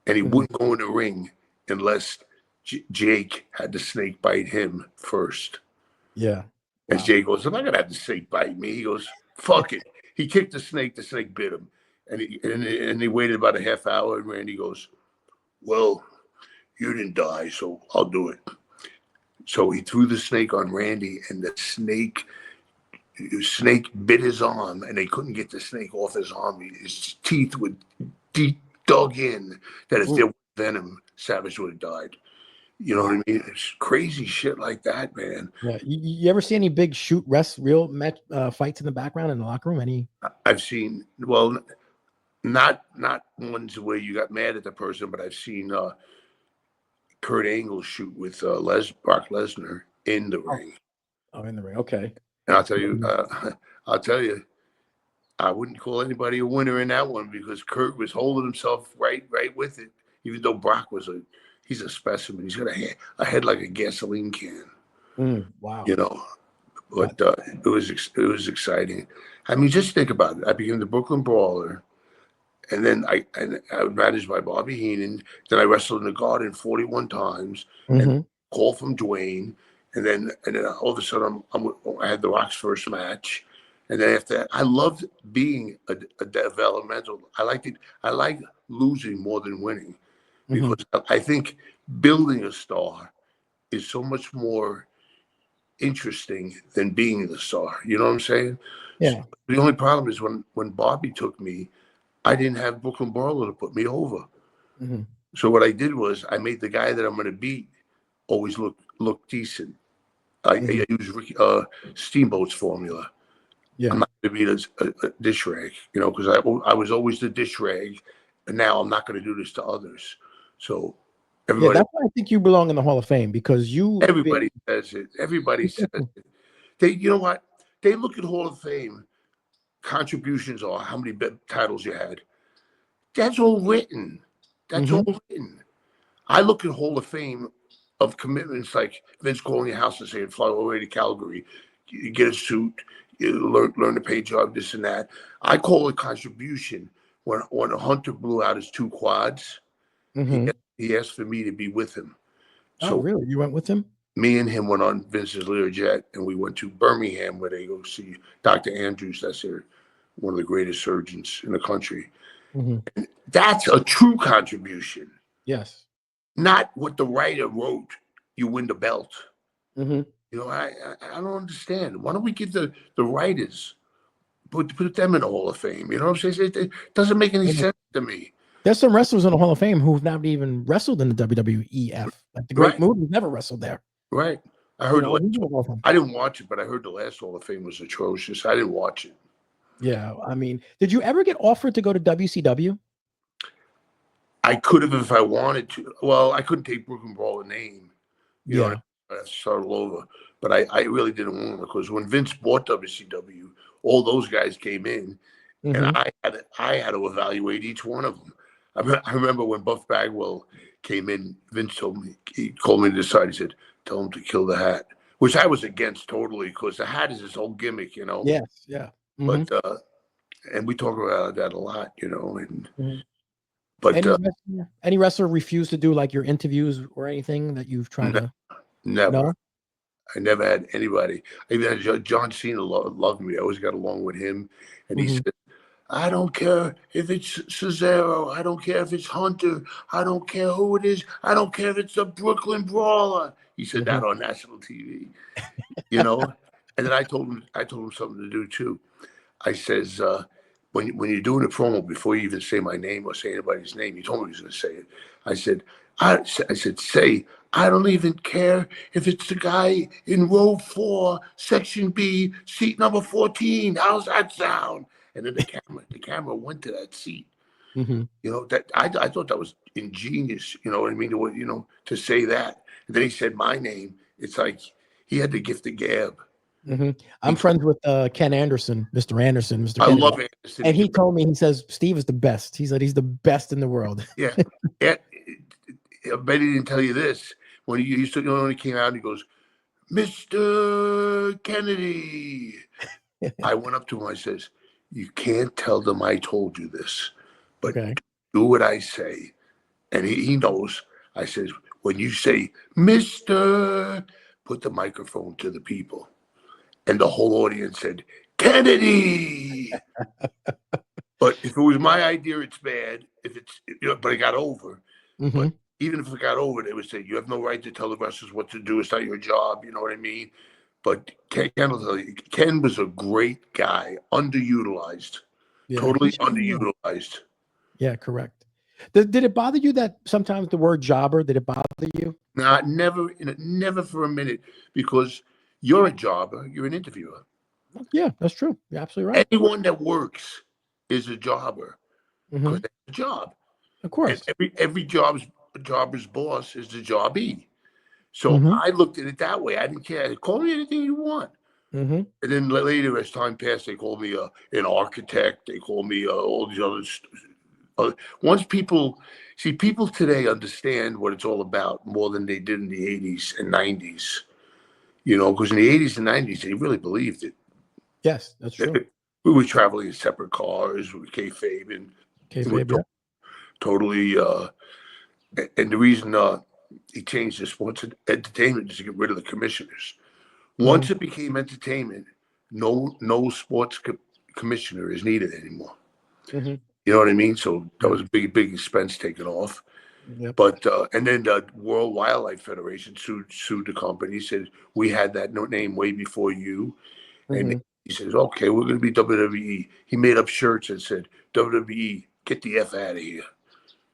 and he wouldn't go in the ring unless Jake had the snake bite him first. Yeah. And Jake goes, "I'm not gonna have the snake bite me." He goes, "Fuck it." He kicked the snake bit him, and he waited about a half hour, and Randy goes, "Well, you didn't die, so I'll do it." So he threw the snake on Randy, and the snake bit his arm, and they couldn't get the snake off his arm. His teeth were deep dug in that if there was venom, Savage would have died. You know what I mean? It's crazy shit like that, man. Yeah. You ever see any big real match fights in the background in the locker room? Any? I've seen, well, not ones where you got mad at the person, but I've seen Kurt Angle shoot with Brock Lesnar in the ring. Oh, in the ring. Okay. And I'll tell you, I wouldn't call anybody a winner in that one because Kurt was holding himself right with it. Even though Brock he's a specimen. He's got a head like a gasoline can. Wow. But it was exciting. I mean, just think about it. I became the Brooklyn Brawler, and then I was managed by Bobby Heenan. Then I wrestled in the Garden 41 times, and call from Dwayne, and then all of a sudden I had The Rock's first match, and then after that, I loved being a developmental. I liked it. I like losing more than winning, because I think building a star is so much more interesting than being the star. You know what I'm saying? Yeah. So the only problem is when Bobby took me, I didn't have Brooklyn Brawler to put me over. So what I did was I made the guy that I'm going to beat always look decent. I use Steamboat's formula. Yeah. I'm not going to be a dish rag, because I was always the dish rag, and now I'm not going to do this to others. So everybody, that's why I think you belong in the Hall of Fame, because everybody says it. Everybody says it. You know what? They look at Hall of Fame contributions are how many titles you had. That's all written. That's all written. I look at Hall of Fame of commitments like Vince calling your house and saying, fly all the way to Calgary, you get a suit, you learn to pay job, this and that. I call it contribution. When a Hunter blew out his 2 quads, he asked for me to be with him. So really? You went with him? Me and him went on Vince's Learjet, and we went to Birmingham, where they go see Dr. Andrews. That's one of the greatest surgeons in the country. And that's a true contribution. Yes. Not what the writer wrote, you win the belt. I don't understand. Why don't we give the writers, put them in the Hall of Fame? You know what I'm saying? It doesn't make any sense to me. There's some wrestlers in the Hall of Fame who've not even wrestled in the WWEF. Like the Great Muta never wrestled there. Right. I heard I didn't watch it, but I heard the last Hall of Fame was atrocious. I didn't watch it. Yeah. I mean, did you ever get offered to go to WCW? I could have if I wanted to. Well, I couldn't take Brooklyn Brawler name. You know, I had to start all over. But I really didn't want to, because when Vince bought WCW, all those guys came in, and I had to evaluate each one of them. I remember when Buff Bagwell came in, Vince he called me to the side. He said, "Tell him to kill the hat," which I was against totally, because the hat is his whole gimmick, Yes, yeah. But and we talk about that a lot, and but any wrestler refused to do like your interviews or anything that you've tried to? Never. No? I never had anybody. Even John Cena loved me. I always got along with him, and he said, I don't care if it's Cesaro. I don't care if it's Hunter. I don't care who it is. I don't care if it's the Brooklyn Brawler. He said that on national TV, And then I told him something to do too. I says, when you're doing a promo, before you even say my name or say anybody's name, you told me he was going to say it. I said, say, I don't even care if it's the guy in row 4, section B, seat number 14. How's that sound? And then the camera went to that seat. That I thought that was ingenious. You know what I mean? To say that. And then he said my name. It's like he had the gift of gab. I'm friends with Ken Anderson, Mr. Anderson, Mr. I Kennedy. love Anderson. And he told me, he says, Steve is the best. He said he's the best in the world. Yeah. I bet he didn't tell you this. When he came out, and he goes, Mr. Kennedy. I went up to him. I says, you can't tell them I told you this, but do what I say. And he knows. I says, when you say, Mr., put the microphone to the people. And the whole audience said, Kennedy. But if it was my idea, it's bad. But it got over. But even if it got over, they would say, you have no right to tell the wrestlers what to do. It's not your job. You know what I mean? But Ken will tell you, Ken was a great guy, underutilized, totally underutilized. Yeah, correct. Did it bother you that sometimes the word jobber, did it bother you? No, never for a minute, because you're a jobber, you're an interviewer. Yeah, that's true. You're absolutely right. Anyone that works is a jobber, because it's a job. Of course. And every jobber's boss is the jobbee. So I looked at it that way. I didn't care. Call me anything you want. And then later, as time passed, they called me an architect. They called me all these other. Once people today understand what it's all about more than they did in the 80s and 90s. Because in the 80s and 90s, they really believed it. Yes, that's true. We were traveling in separate cars with kayfabe, and totally. And the reason he changed the sports entertainment to get rid of the commissioners. Once it became entertainment, no sports commissioner is needed anymore. Mm-hmm. You know what I mean? So that was a big expense taken off. Yep. But and then the World Wildlife Federation sued the company. Said we had that name way before you, and he says, okay, we're going to be WWE. He made up shirts that said WWE, get the F out of here.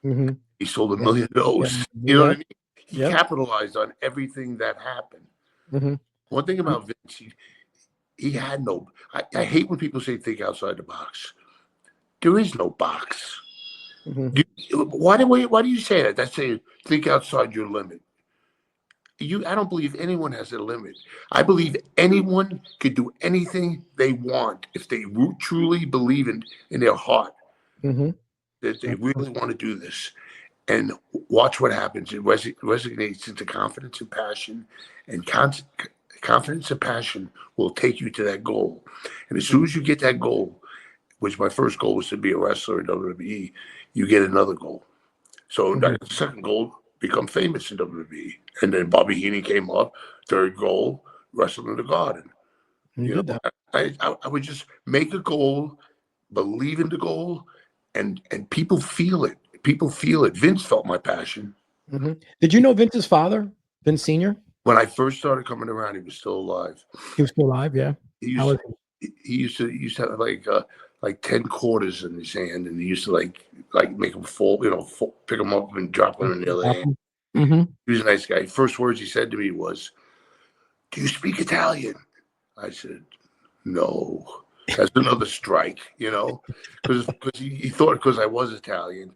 Mm-hmm. He sold 1 million of those. You know what I mean? He capitalized on everything that happened. Mm-hmm. One thing about Vince, he had no. I hate when people say think outside the box. There is no box. Mm-hmm. Why do you say that? That's saying think outside your limit. I don't believe anyone has a limit. I believe anyone could do anything they want if they truly believe in their heart that they really want to do this. And watch what happens. It resonates into confidence and passion, and confidence and passion will take you to that goal. And as soon as you get that goal, which my first goal was to be a wrestler in WWE, you get another goal. So the second goal, become famous in WWE. And then Bobby Heenan came up, third goal, wrestle in the Garden. You know, I would just make a goal, believe in the goal, and people feel it. People feel it. Vince felt my passion. Did you know Vince's father, Vince Sr.? When I first started coming around, he was still alive. He was still alive, yeah. He used to have like 10 quarters in his hand, and he used to like make them fall, pick them up and drop them in the other hand. He was a nice guy. First words he said to me was, "Do you speak Italian?" I said, "No." That's another strike, because he thought because I was Italian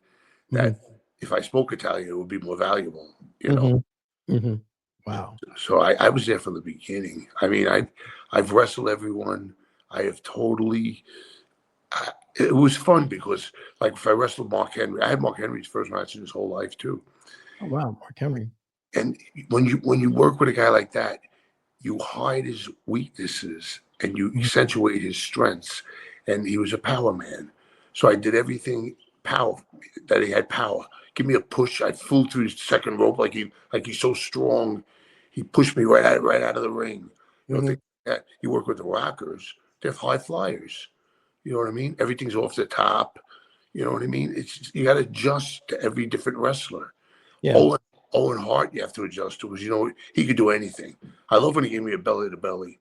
that if I spoke Italian it would be more valuable, Wow. So I was there from the beginning. I mean, I've wrestled everyone. I have totally. It was fun because, like, if I wrestled Mark Henry, I had Mark Henry's first match in his whole life too. Oh wow, Mark Henry. And when you work with a guy like that, you hide his weaknesses and you accentuate his strengths. And he was a power man, so I did everything power that he had power. Give me a push, I flew through the second rope like he's so strong. He pushed me right out of the ring. You know, think that you work with the Rockers, they're high flyers. You know what I mean? Everything's off the top. You know what I mean? It's you got to adjust to every different wrestler. Yeah. Owen Hart, you have to adjust to, because he could do anything. I love when he gave me a belly to belly.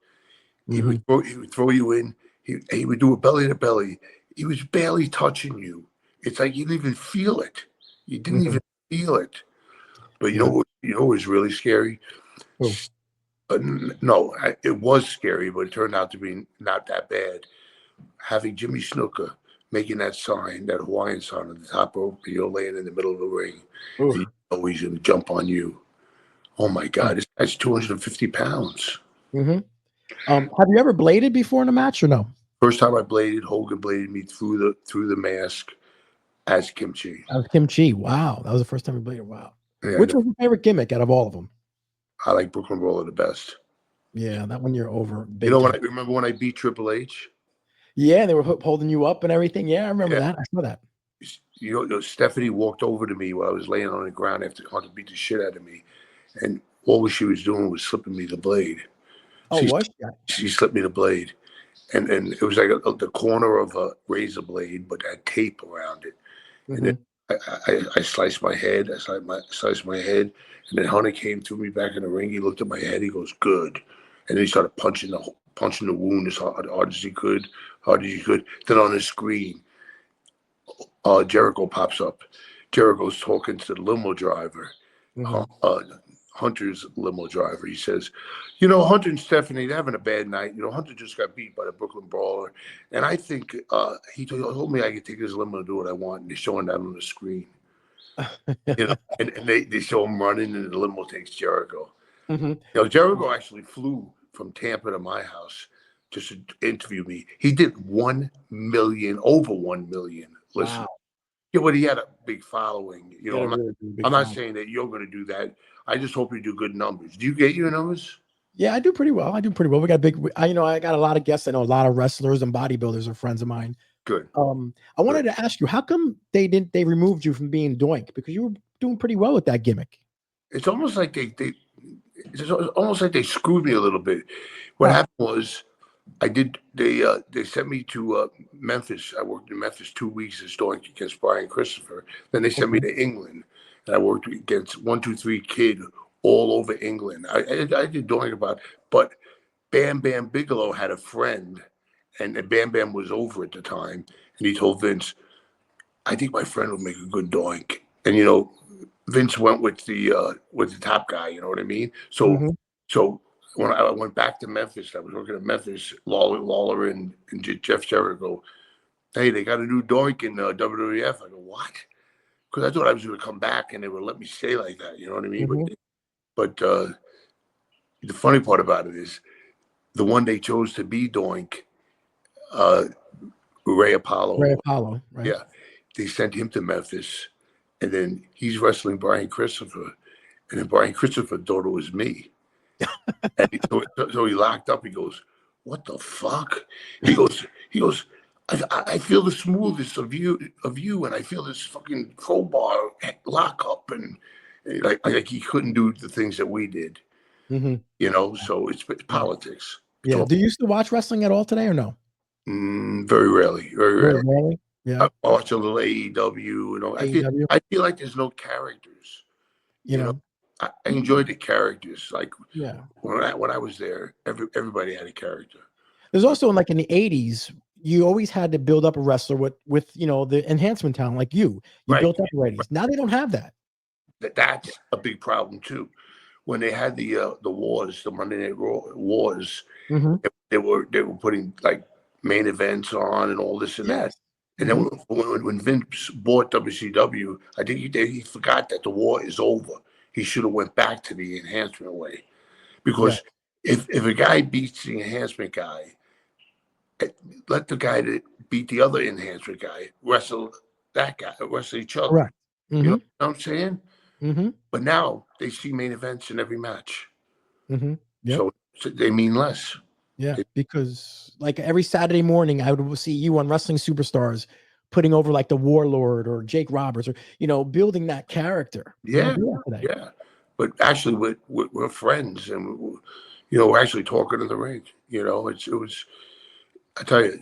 He would throw you in. He would do a belly to belly. He was barely touching you. It's like you didn't even feel it. You didn't even feel it. But you know what was really scary? No, it was scary, but it turned out to be not that bad. Having Jimmy Snuka making that sign, that Hawaiian sign at the top rope, and you're laying in the middle of the ring, and you know he's going to jump on you. Oh my God, this guy's 250 pounds. Have you ever bladed before in a match or no? First time I bladed, Hogan bladed me through the mask as Kimchi. That was Kimchi. Wow, that was the first time you bladed. Wow. Yeah, Which was your favorite gimmick out of all of them? I like Brooklyn Brawler the best. Yeah, that one you're over. You know what? I remember when I beat Triple H. Yeah, they were holding you up and everything. Yeah, I remember that. I saw that. Stephanie walked over to me while I was laying on the ground after Hunter beat the shit out of me, and all she was doing was slipping me the blade. She slipped me the blade, and it was like the corner of a razor blade, but had tape around it. And then I sliced my head. I sliced my head, and then Hunter came to me back in the ring. He looked at my head. He goes, "Good," and then he started punching the wound as hard as he could. Then on the screen, Jericho pops up. Jericho's talking to the limo driver, Hunter's limo driver. He says, Hunter and Stephanie, they're having a bad night. Hunter just got beat by the Brooklyn Brawler. And I think he told me I could take his limo and do what I want. And they're showing that on the screen. And they show him running, and the limo takes Jericho. Jericho actually flew from Tampa to my house just to interview me. He did over 1 million. Listen. Wow. Yeah, but he had a big following. I'm not saying that you're going to do that. I just hope you do good numbers. Do you get your numbers? Yeah, I do pretty well. We got I got a lot of guests. I know a lot of wrestlers and bodybuilders are friends of mine. Good. I wanted to ask you, how come they removed you from being Doink? Because you were doing pretty well with that gimmick. it's almost like it's almost like they screwed me a little bit. What happened was they sent me to Memphis. I worked in Memphis 2 weeks as Doink against Brian Christopher. Then they sent me to England, and I worked against 1-2-3 Kid all over England. I did Doink but Bam Bam Bigelow had a friend, and Bam Bam was over at the time, and he told Vince, "I think my friend would make a good Doink." And Vince went with the top guy. You know what I mean? So when I went back to Memphis, I was working at Memphis. Lawler and Jeff Jarrett go, "Hey, they got a new Doink in WWF." I go, "What?" Because I thought I was going to come back and they would let me stay like that. You know what I mean? But the funny part about it is the one they chose to be Doink, Ray Apollo. Ray Apollo, right? Yeah, they sent him to Memphis, and then he's wrestling Brian Christopher, and then Brian Christopher thought it was me. And so he locked up. He goes, "What the fuck?" He goes, I feel the smoothness of you, and I feel this fucking crowbar lock up, and like he couldn't do the things that we did. So it's politics. Yeah. Do you used to watch wrestling at all today or no? Very rarely. Very rarely. Yeah. I watch a little AEW. I feel like there's no characters. You know, I enjoyed the characters. Like when I was there, everybody had a character. There's also in the 80s, you always had to build up a wrestler with the enhancement talent, like you built up already. Now they don't have that. That's a big problem too. When they had the wars, the Monday Night Raw wars, they were putting like main events on and all this and that. And then when Vince bought WCW, I think he forgot that the war is over. He should have went back to the enhancement way, because if a guy beats the enhancement guy, let the guy that beat the other enhancement guy wrestle each other. Correct. You know what I'm saying? But now they see main events in every match. So they mean less. Yeah, because every Saturday morning, I would see you on Wrestling Superstars putting over the Warlord or Jake Roberts, or building that character. Yeah. But actually, we're friends, and we're actually talking in the ring. It was. I tell you,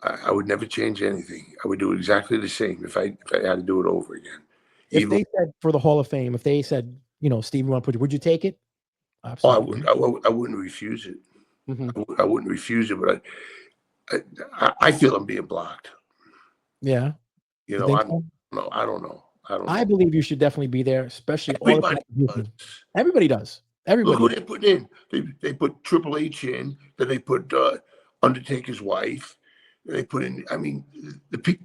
I would never change anything. I would do exactly the same if I had to do it over again. If they said for the Hall of Fame, if they said, Steve, you want to put it, would you take it? Absolutely. I wouldn't refuse it. I wouldn't refuse it, but I feel I'm being blocked. Yeah. I don't know. I believe you should definitely be there, especially everybody does. Everybody. Look who they put in. They put Triple H in. Then they put Undertaker's wife. They put in. I mean,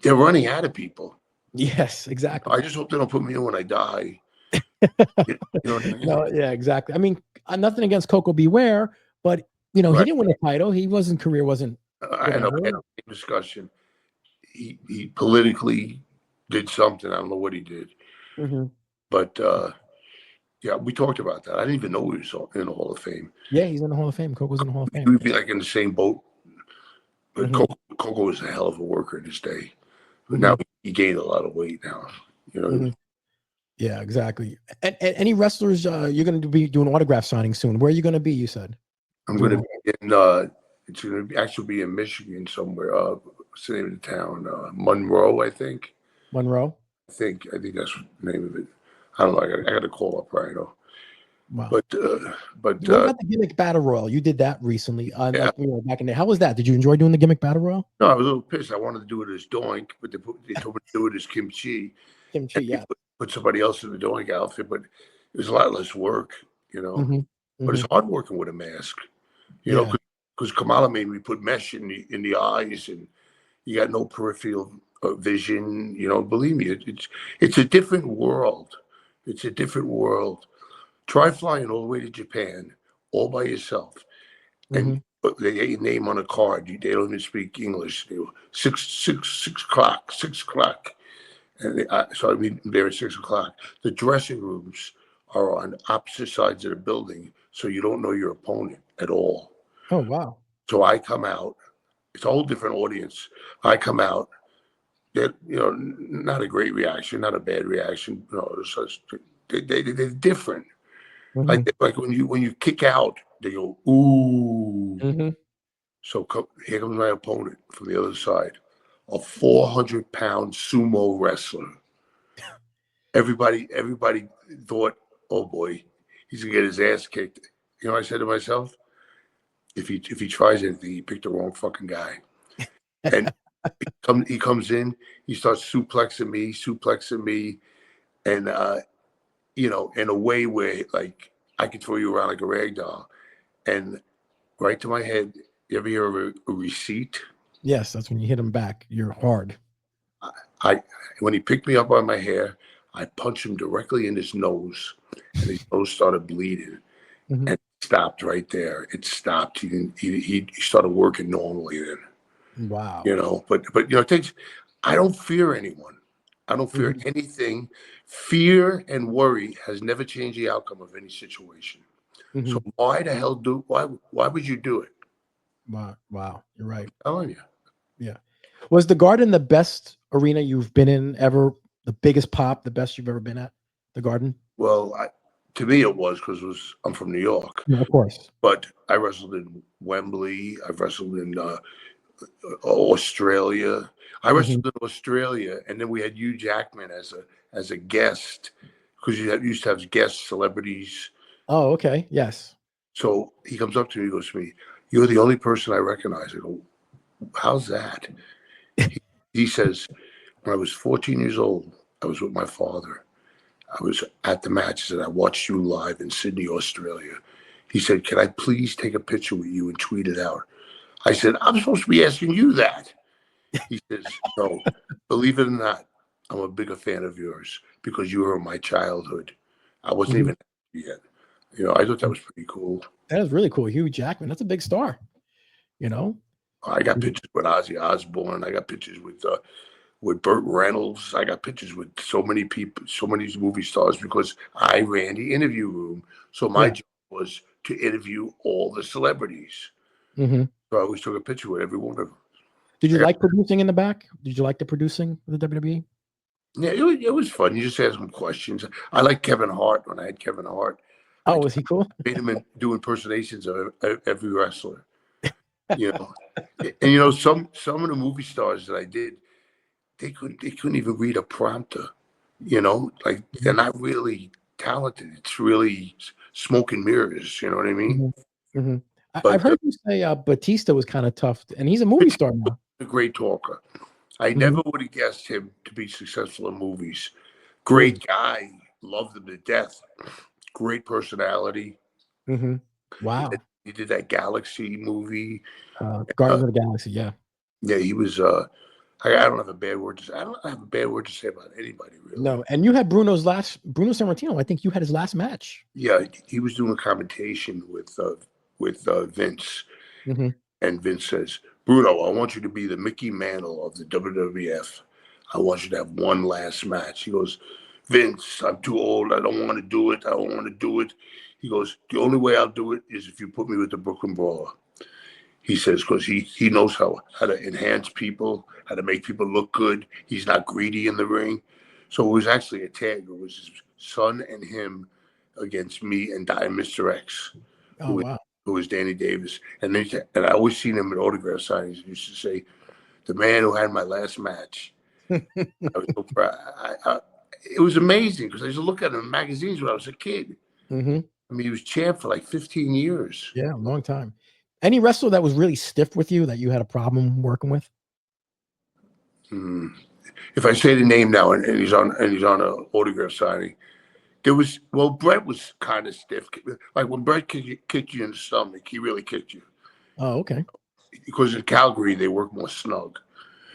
they're running out of people. Yes, exactly. I just hope they don't put me in when I die. You know what I mean? No, yeah, exactly. I mean, nothing against Coco Beware, but he didn't win a title. Career wasn't. I know. Discussion. He politically did something. I don't know what he did. But yeah, we talked about that. I didn't even know he was in the Hall of Fame. Yeah, he's in the Hall of Fame. Coco's in the Hall of Fame. He would be in the same boat. But Coco was a hell of a worker in his day. But now he gained a lot of weight now. Yeah, exactly. And any wrestlers you're going to be doing autograph signing soon? Where are you going to be? You said. I'm going to be in. It's going to actually be in Michigan somewhere. What's the name of the town? Monroe, I think. Monroe. I think that's the name of it. I don't know. I got to call up right now. Wow. But what about the gimmick battle royal? You did that recently. Back in the day. How was that? Did you enjoy doing the gimmick battle royal? No, I was a little pissed. I wanted to do it as Doink, but they told me to do it as Kimchi. Yeah. Put somebody else in the Doink outfit, but it was a lot less work, But it's hard working with a mask, because Kamala made me put mesh in the eyes, and you got no peripheral vision. Believe me, it's a different world. It's a different world. Try flying all the way to Japan all by yourself, and put their name on a card. They don't even speak English. They were 6 o'clock. And so I'd be there at 6 o'clock. The dressing rooms are on opposite sides of the building, so you don't know your opponent at all. Oh, wow. So I come out. It's a whole different audience. I come out. Not a great reaction, not a bad reaction. No, they're different. Mhm. Like when you kick out, they go ooh. Mhm. So here comes my opponent from the other side, a 400-pound sumo wrestler. Everybody thought, oh boy, he's gonna get his ass kicked. You know what I said to myself? If he tries anything, he picked the wrong fucking guy. And he comes in, he starts suplexing me, and in a way where like I could throw you around like a rag doll. And right to my head, you ever hear of a receipt? Yes, that's when you hit him back. You're hard. I when he picked me up on my hair, I punched him directly in his nose, and his nose started bleeding, Mhm. and it stopped right there. It stopped. He didn't. He started working normally then. Wow. But it takes. I don't fear anyone. I don't fear Mhm. anything. Fear and worry has never changed the outcome of any situation. So Mhm. why the hell why would you do it? Wow. Wow. You're right. I'm telling you. Yeah. Was the Garden the best arena you've been in ever? The biggest pop, the best you've ever been at? The Garden? Well, to me it was because I'm from New York, Yeah, of course. but I wrestled in Wembley. I've wrestled in Australia. I Mhm. wrestled in Australia, and then we had Hugh Jackman as a guest because used to have guest celebrities. Oh, okay. Yes. So he comes up to me, he goes to me, "You're the only person I recognize." I go, "How's that?" He says, "When I was 14 years old, I was with my father. I was at the matches and I watched you live in Sydney, Australia." He said, "Can I please take a picture with you and tweet it out?" I said, "I'm supposed to be asking you that." He says, "No, believe it or not, I'm a bigger fan of yours because you were my childhood. I wasn't Mhm. even yet." I thought that was pretty cool. That is really cool. Hugh Jackman. That's a big star. You know? I got pictures with Ozzy Osbourne. I got pictures with Burt Reynolds. I got pictures with so many people, so many movie stars because I ran the interview room. So my Yeah. job was to interview all the celebrities. Mhm. So I always took a picture with every one of them. Did you I got, like producing in the back? Did you like the producing with the WWE? yeah, it was fun. You just ask them questions. I like Kevin Hart when I had Kevin Hart. I Oh, was he cool? made him do impersonations of every wrestler. You know, some of the movie stars that I did, they couldn't even read a prompter. Like they're Mhm. not really talented. It's really smoke and mirrors. You know what I mean? Mhm. Mhm. I've But heard you say Batista was kind of tough, and he's a movie star now. a great talker. I Mhm. never would have guessed him to be successful in movies. Mm. Great guy, loved him to death. Great personality. Mhm. He did, Wow. he did that Galaxy movie. Guardians Uh, of the Galaxy. Yeah. yeah, he was. I don't have a bad word to say. I don't have a bad word to say about anybody really. No, and you had Bruno Sammartino. I think you had his last match. Yeah, he was doing a commentation with Vince, Mhm. and Vince says, "Bruno, I want you to be the Mickey Mantle of the WWF. I want you to have one last match." He goes, "Vince, I'm too old. I don't want to do it. I don't want to do it." He goes, "The only way I'll do it is if you put me with the Brooklyn Brawler." He says, because he knows how to enhance people, how to make people look good. He's not greedy in the ring. So it was actually a tag. It was his son and him against me and Mr. X, Oh who was, wow. who was Danny Davis. And I always seen him at autograph signings. He used to say, "The man who had my last match." I was so proud. It was amazing because I used to look at him in magazines when I was a kid. Mhm. I mean, he was champ for like 15 years. Yeah, long time. Any wrestler that was really stiff with you that you had a problem working with? Hmm. If I say the name now and he's on an autograph signing, Brett was kind of stiff. Like when Brett kicked you in the stomach, he really kicked you Oh, okay. because in Calgary they work more snug.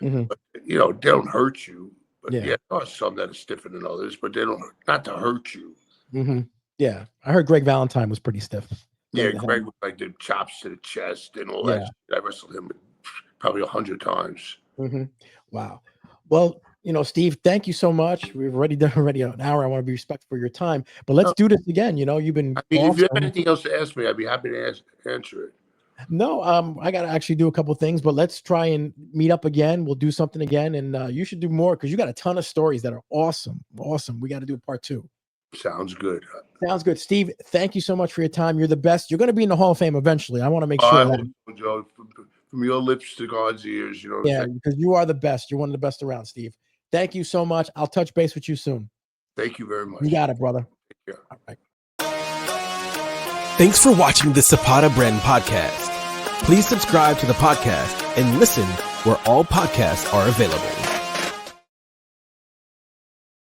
Mhm. But they don't hurt you. But Yeah. yeah, there are some that are stiffer than others, but they don't not to hurt you. Mhm. Yeah. I heard Greg Valentine was pretty stiff. Yeah, Greg the Greg Hammer. was like the chops to the chest and all that. Yeah. Shit. I wrestled him probably 100 times. Mhm. Wow. Well, Steve, thank you so much. We've already done an hour. I want to be respectful for your time, but let's No, do this again. You've been I mean, if you have awesome. anything else to ask me, I'd be happy to answer it. No, I got to actually do a couple things, but let's try and meet up again. We'll do something again, and you should do more because you got a ton of stories that are awesome. Awesome. We got to do a part two. Sounds good. Sounds good. Steve, thank you so much for your time. You're the best. You're going to be in the Hall of Fame eventually. I want to make sure I of that. hope so, Joe. From your lips to God's ears, you know. Yeah, because you are the best. You're one of the best around, Steve. Thank you so much. I'll touch base with you soon. Thank you very much. You got it, brother. Take care. All right. Thanks for watching the Zapata Brand Podcast. Please subscribe to the podcast and listen where all podcasts are available.